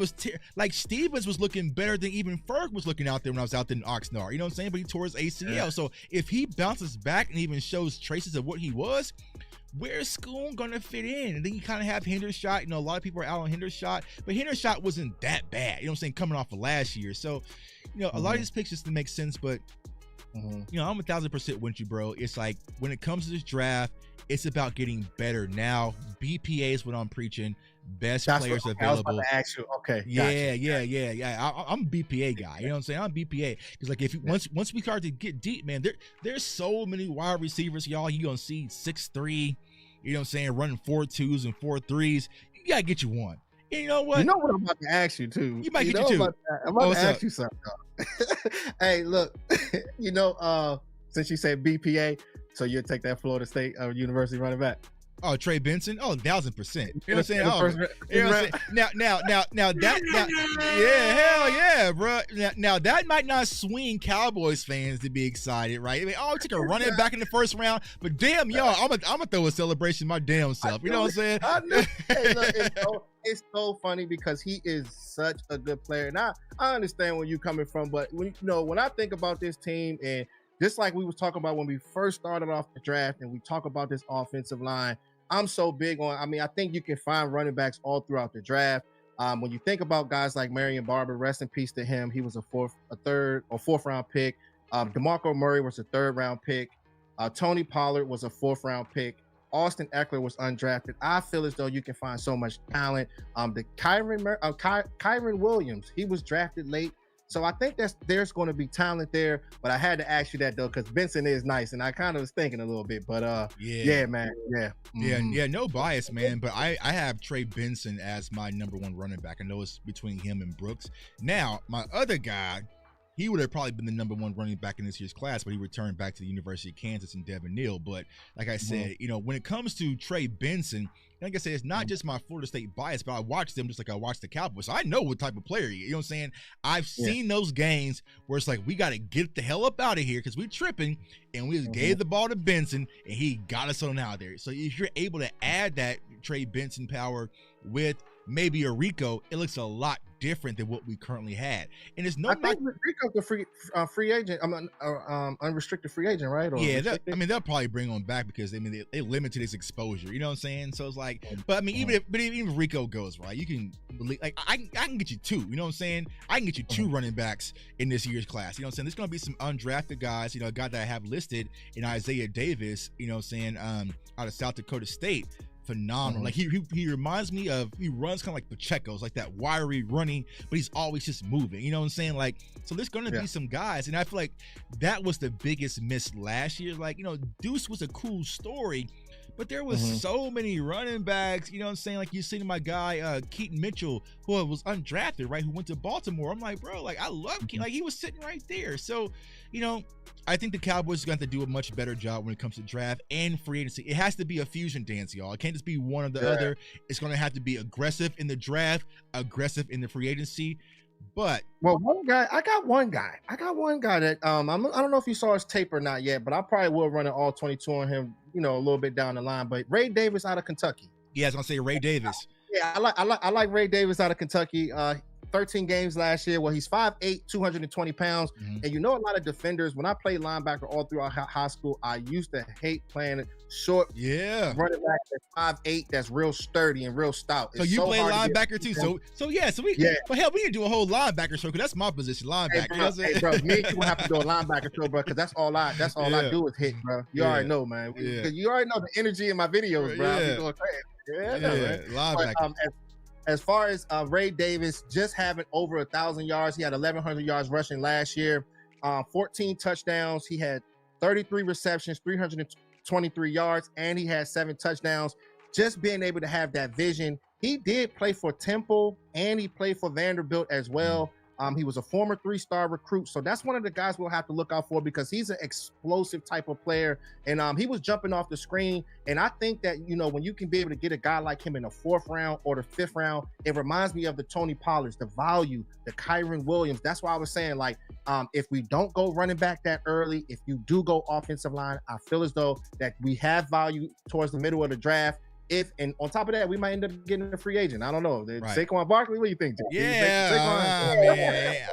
Stevens was looking better than even Ferg was looking out there when I was out there in Oxnard. You know what I'm saying? But he tore his ACL. So if he bounces back and even shows traces of what he was, where's Schoon gonna fit in? And then you kind of have Hendershot. You know, a lot of people are out on Hendershot, but Hendershot wasn't that bad. You know what I'm saying? Coming off of last year. So, you know, a lot of these picks just make sense, but You know, I'm 1,000% with you, bro. It's like when it comes to this draft, it's about getting better now. BPA is what I'm preaching. Best players available. I was about to ask you. Okay. Yeah. I'm a BPA guy. You know what I'm saying? I'm BPA because like if you, once we start to get deep, man, there's so many wide receivers, y'all. You gonna see 6'3", you know what I'm saying, running 4.2s and 4.3s. You gotta get you one. And you know what? You know what I'm about to ask you too. You might get you two. I'm about to ask you something. Hey, look, you know, since you said BPA, so you'll take that Florida State University running back. Oh, Trey Benson. Oh, 1,000%. You know what I'm saying? Oh, you know what I'm saying? Now that yeah, hell yeah, bro. Now that might not swing Cowboys fans to be excited, right? I mean, oh, took a running back in the first round, but damn, y'all, I'm gonna throw a celebration my damn self. You know what I'm saying? I know. Hey, look, it's so funny because he is such a good player. And I understand where you're coming from, but when I think about this team, and just like we was talking about when we first started off the draft, and we talk about this offensive line, I'm so big on, I think you can find running backs all throughout the draft. When you think about guys like Marion Barber, rest in peace to him. He was a third or fourth round pick. DeMarco Murray was a third round pick. Tony Pollard was a fourth round pick. Austin Eckler was undrafted. I feel as though you can find so much talent. The Kyron Williams, he was drafted late. So I think there's going to be talent there, but I had to ask you that though, because Benson is nice, and I kind of was thinking a little bit, but yeah, man, yeah, no bias, man. But I have Trey Benson as my number one running back. I know it's between him and Brooks. Now my other guy, he would have probably been the number one running back in this year's class, but he returned back to the University of Kansas and Devin Neal. But like I said, you know, when it comes to Trey Benson, like I said, it's not just my Florida State bias, but I watch them just like I watch the Cowboys. So I know what type of player he is. You know what I'm saying? I've seen those games where it's like, we got to get the hell up out of here because we're tripping, and we gave the ball to Benson, and he got us on out there. So if you're able to add that Trey Benson power with maybe a Rico, it looks a lot different than what we currently had. And it's I think Rico's a free agent. Unrestricted free agent, right? Or they'll probably bring him back because they limited his exposure. You know what I'm saying? So it's like, but I mean, even if Rico goes, right, you can like I can get you two. You know what I'm saying? I can get you two running backs in this year's class. You know what I'm saying? There's gonna be some undrafted guys. You know, a guy that I have listed in Isaiah Davis. You know what I'm saying? Out of South Dakota State. Phenomenal. Like he reminds me of, he runs kind of like Pacheco's, like that wiry running, but he's always just moving. You know what I'm saying? Like, so there's going to be some guys, and I feel like that was the biggest miss last year. Like, you know, Deuce was a cool story, but there was so many running backs, you know what I'm saying? Like, you seen my guy, Keaton Mitchell, who was undrafted, right? Who went to Baltimore. I'm like, bro, like, I love Keaton. Like, he was sitting right there. So, you know, I think the Cowboys are going to have to do a much better job when it comes to draft and free agency. It has to be a fusion dance, y'all. It can't just be one or the other. It's going to have to be aggressive in the draft, aggressive in the free agency. But I got one guy that I don't know if you saw his tape or not yet, but I probably will run an all 22 on him, you know, a little bit down the line. But Ray Davis out of Kentucky. Yeah, I was gonna say Ray Davis. Yeah, I like Ray Davis out of Kentucky. 13 games last year. Well, he's 5'8", 220 pounds. And you know, a lot of defenders, when I played linebacker all throughout high school, I used to hate playing short running back that's 5'8", that's real sturdy and real stout. So you play linebacker too. Well, hell, we need to do a whole linebacker show, because that's my position, linebacker. Hey, bro, me and you will have to do a linebacker show, bro, because that's all I do is hit, bro. You already know, man. You already know the energy in my videos, bro. I'll be going crazy. Linebacker. But, as far as Ray Davis, just having over 1,000 yards, he had 1,100 yards rushing last year, 14 touchdowns. He had 33 receptions, 323 yards, and he had 7 touchdowns. Just being able to have that vision. He did play for Temple, and he played for Vanderbilt as well. He was a former 3-star recruit. So that's one of the guys we'll have to look out for, because he's an explosive type of player. And he was jumping off the screen. And I think that, you know, when you can be able to get a guy like him in the 4th round or the 5th round, it reminds me of the Tony Pollards, the value, the Kyron Williams. That's why I was saying, like, if we don't go running back that early, if you do go offensive line, I feel as though that we have value towards the middle of the draft. And on top of that, we might end up getting a free agent. I don't know. Saquon Barkley, what do you think, Jay?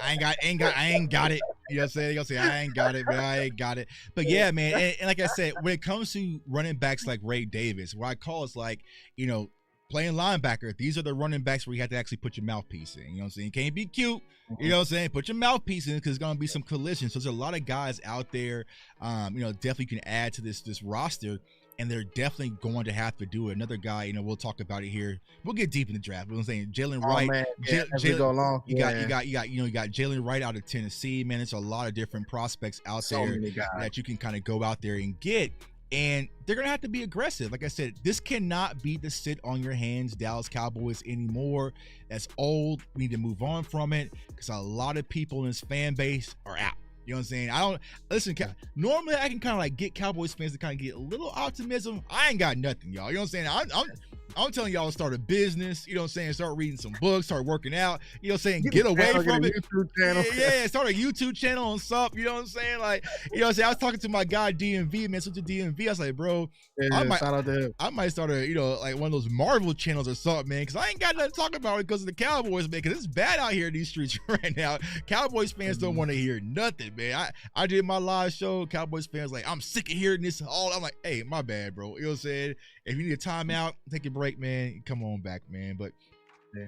I ain't got it. You know what I'm saying? You're gonna say I ain't got it, but I ain't got it. But yeah, man. And like I said, when it comes to running backs like Ray Davis, what I call is, like, you know, playing linebacker, these are the running backs where you have to actually put your mouthpiece in. You know what I'm saying? You can't be cute. You know what I'm saying? Put your mouthpiece in because there's going to be some collisions. So there's a lot of guys out there, definitely can add to this roster. And they're definitely going to have to do it. Another guy, we'll talk about it here. We'll get deep in the draft. I'm saying Jalen Wright. Man. Yeah, as we go along. You got Jalen Wright out of Tennessee. Man, it's a lot of different prospects out there that you can kind of go out there and get. And they're going to have to be aggressive. Like I said, this cannot be the sit on your hands Dallas Cowboys anymore. That's old. We need to move on from it because a lot of people in this fan base are out. You know what I'm saying? Normally I can kind of like get Cowboys fans to kind of get a little optimism. I ain't got nothing, y'all. You know what I'm saying? I'm telling y'all to start a business, you know what I'm saying? Start reading some books, start working out, you know what I'm saying? Get away from it. YouTube channel. Yeah, start a YouTube channel and stuff, you know what I'm saying? Like, you know what I'm saying? I was talking to my guy DMV, man, such a DMV. I was like, bro, shout out to him. I might start like one of those Marvel channels or something, man, because I ain't got nothing to talk about because of the Cowboys, man, because it's bad out here in these streets right now. Cowboys fans don't want to hear nothing, man. I did my live show. Cowboys fans like, I'm sick of hearing this all. I'm like, hey, my bad, bro. You know what I'm saying? If you need a timeout, take a break, man. Come on back, man. But yeah,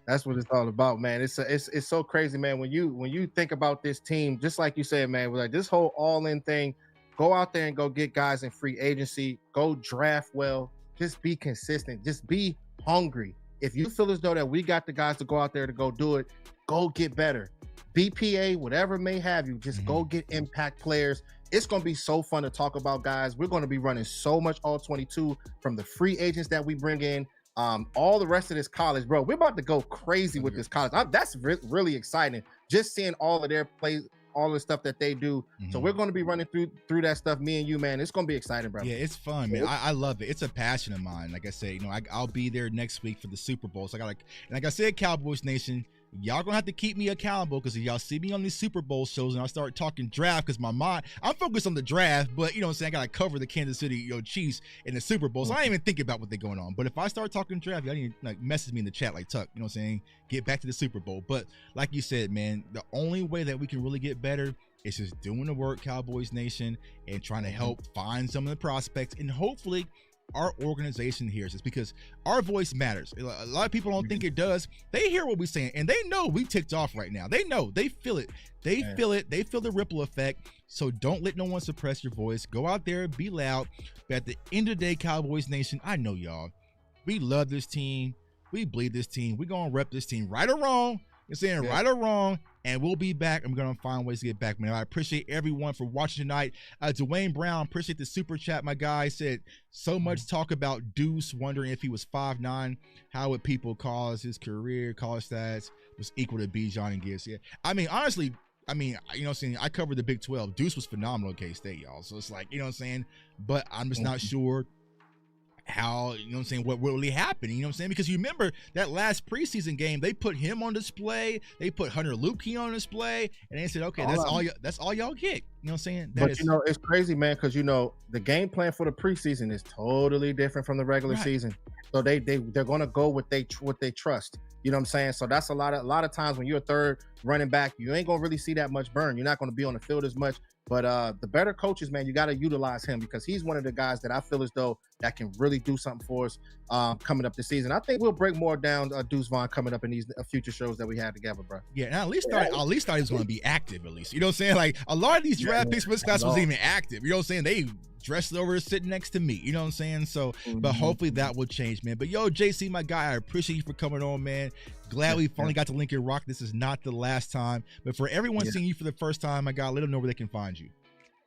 that's what it's all about, man. It's so crazy, man. When you think about this team, just like you said, man, like this whole all-in thing, go out there and go get guys in free agency, go draft well, just be consistent, just be hungry. If you feel as though that we got the guys to go out there to go do it, go get better. BPA, whatever may have you, just go get impact players. It's going to be so fun to talk about, guys. We're going to be running so much all-22 from the free agents that we bring in, all the rest of this college, bro. We're about to go crazy with this college. That's really exciting. Just seeing all of their plays, all the stuff that they do. So we're going to be running through that stuff, me and you, man. It's going to be exciting, bro. Yeah, it's fun, man. I love it. It's a passion of mine. Like I say, I'll be there next week for the Super Bowl. So like I said, Cowboys Nation, y'all gonna have to keep me accountable because if y'all see me on these Super Bowl shows and I start talking draft because I'm focused on the draft, but you know what I'm saying, I gotta cover the Kansas City Chiefs in the Super Bowl, so I ain't even thinking about what they're going on. But if I start talking draft, y'all need to message me in the chat like Tuck, you know what I'm saying, get back to the Super Bowl. But like you said, man, the only way that we can really get better is just doing the work, Cowboys Nation, and trying to help find some of the prospects, and hopefully our organization hears us because our voice matters. A lot of people don't think it does. They hear what we're saying and they know we ticked off right now. They know, they feel it. They feel the ripple effect. So don't let no one suppress your voice. Go out there, be loud. But at the end of the day, Cowboys Nation, I know y'all, we love this team. We bleed this team. We're going to rep this team right or wrong. You're saying right or wrong, and we'll be back, and we're going to find ways to get back, man. I appreciate everyone for watching tonight. Dwayne Brown, appreciate the super chat. My guy said, so much talk about Deuce, wondering if he was 5'9", how would people call his career, college stats was equal to Bijan and Gibbs? Yeah, I mean, honestly, you know what I'm saying, I covered the Big 12. Deuce was phenomenal at K-State, y'all. So it's like, you know what I'm saying, but I'm just not sure how, you know what I'm saying, what really happened, you know what I'm saying, because you remember that last preseason game, they put him on display, they put Hunter Luepke on display, and they said, okay, that's all y'all get, you know what I'm saying. But it's crazy, man, because the game plan for the preseason is totally different from the regular season. So they're gonna go with what they trust. You know what I'm saying? So that's a lot of times when you're a third running back, you ain't gonna really see that much burn. You're not gonna be on the field as much. But the better coaches, man, you got to utilize him because he's one of the guys that I feel as though that can really do something for us coming up this season. I think we'll break more down Deuce Vaughn coming up in these future shows that we have together, bro. Yeah, and I at least thought he was going to be active at least. You know what I'm saying? Like a lot of these draft picks for this class wasn't even active. You know what I'm saying? They dressed over sitting next to me. You know what I'm saying? So, but hopefully that will change, man. But yo, JC, my guy, I appreciate you for coming on, man. Glad we finally got to link and rock. This is not the last time. But for everyone seeing you for the first time, my guy, let them know where they can find you.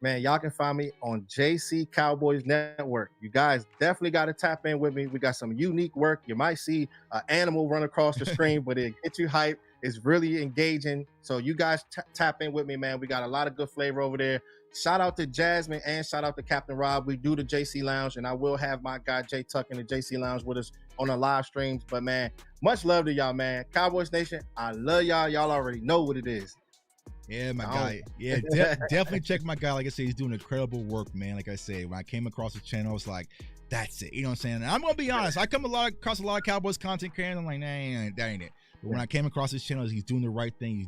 Man, y'all can find me on JC Cowboys Network. You guys definitely got to tap in with me. We got some unique work. You might see an animal run across the screen, but it gets you hype. It's really engaging. So you guys tap in with me, man. We got a lot of good flavor over there. Shout out to Jasmine and shout out to Captain Rob. We do the JC Lounge, and I will have my guy Jay Tuck in the JC Lounge with us on the live streams. But, man, much love to y'all, man. Cowboys Nation, I love y'all. Y'all already know what it is. Yeah, my guy. Yeah, definitely check my guy. Like I said, he's doing incredible work, man. Like I said, when I came across his channel, I was like, that's it. You know what I'm saying? And I'm going to be honest. I come across a lot of Cowboys content creators. I'm like, nah, that ain't it. But when I came across his channel, he's doing the right thing. He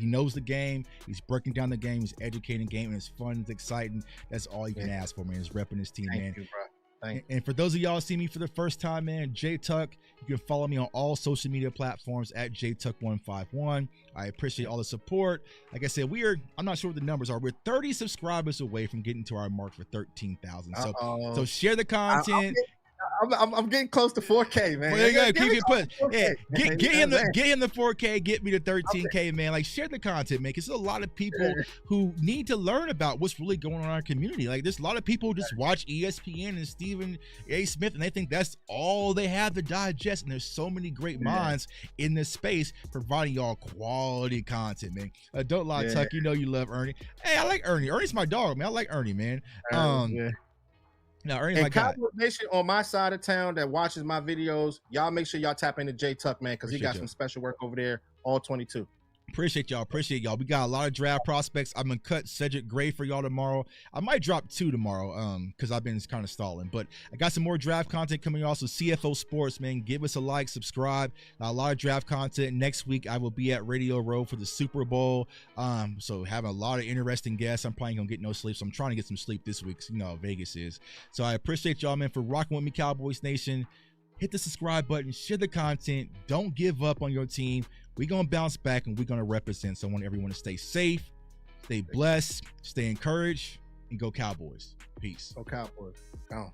knows the game. He's breaking down the game. He's educating the game, and it's fun. It's exciting. That's all you can ask for, man. Is repping his team, man. Thank you, bro. And for those of y'all see me for the first time, man, J Tuck, you can follow me on all social media platforms at JTuck151. I appreciate all the support. Like I said, I'm not sure what the numbers are. We're 30 subscribers away from getting to our mark for 13,000. So share the content. I'm getting close to 4K, man. Well, get him the 4K, get me to 13K, man. Like, share the content, man, because there's a lot of people who need to learn about what's really going on in our community. Like, there's a lot of people who just watch ESPN and Stephen A. Smith, and they think that's all they have to digest. And there's so many great minds in this space providing y'all quality content, man. Don't lie, Tuck. You know you love Ernie. Hey, I like Ernie. Ernie's my dog, man. I like Ernie, man. Now, Ernie, and Cowboys Nation on my side of town that watches my videos, y'all make sure y'all tap into J Tuck, man, because he got some special work over there, all 22. Appreciate y'all. We got a lot of draft prospects. I'm gonna cut Cedric Gray for y'all tomorrow. I might drop 2 tomorrow, because I've been kind of stalling. But I got some more draft content coming. Also, CFO Sports, man, give us a like, subscribe. A lot of draft content. Next week I will be at Radio Row for the Super Bowl. So having a lot of interesting guests. I'm probably gonna get no sleep, so I'm trying to get some sleep this week. You know how Vegas is. So I appreciate y'all, man, for rocking with me, Cowboys Nation. Hit the subscribe button, share the content. Don't give up on your team. We're going to bounce back and we're going to represent. So I want everyone to stay safe, stay blessed, stay encouraged, and go Cowboys. Peace. Go Cowboys. Go.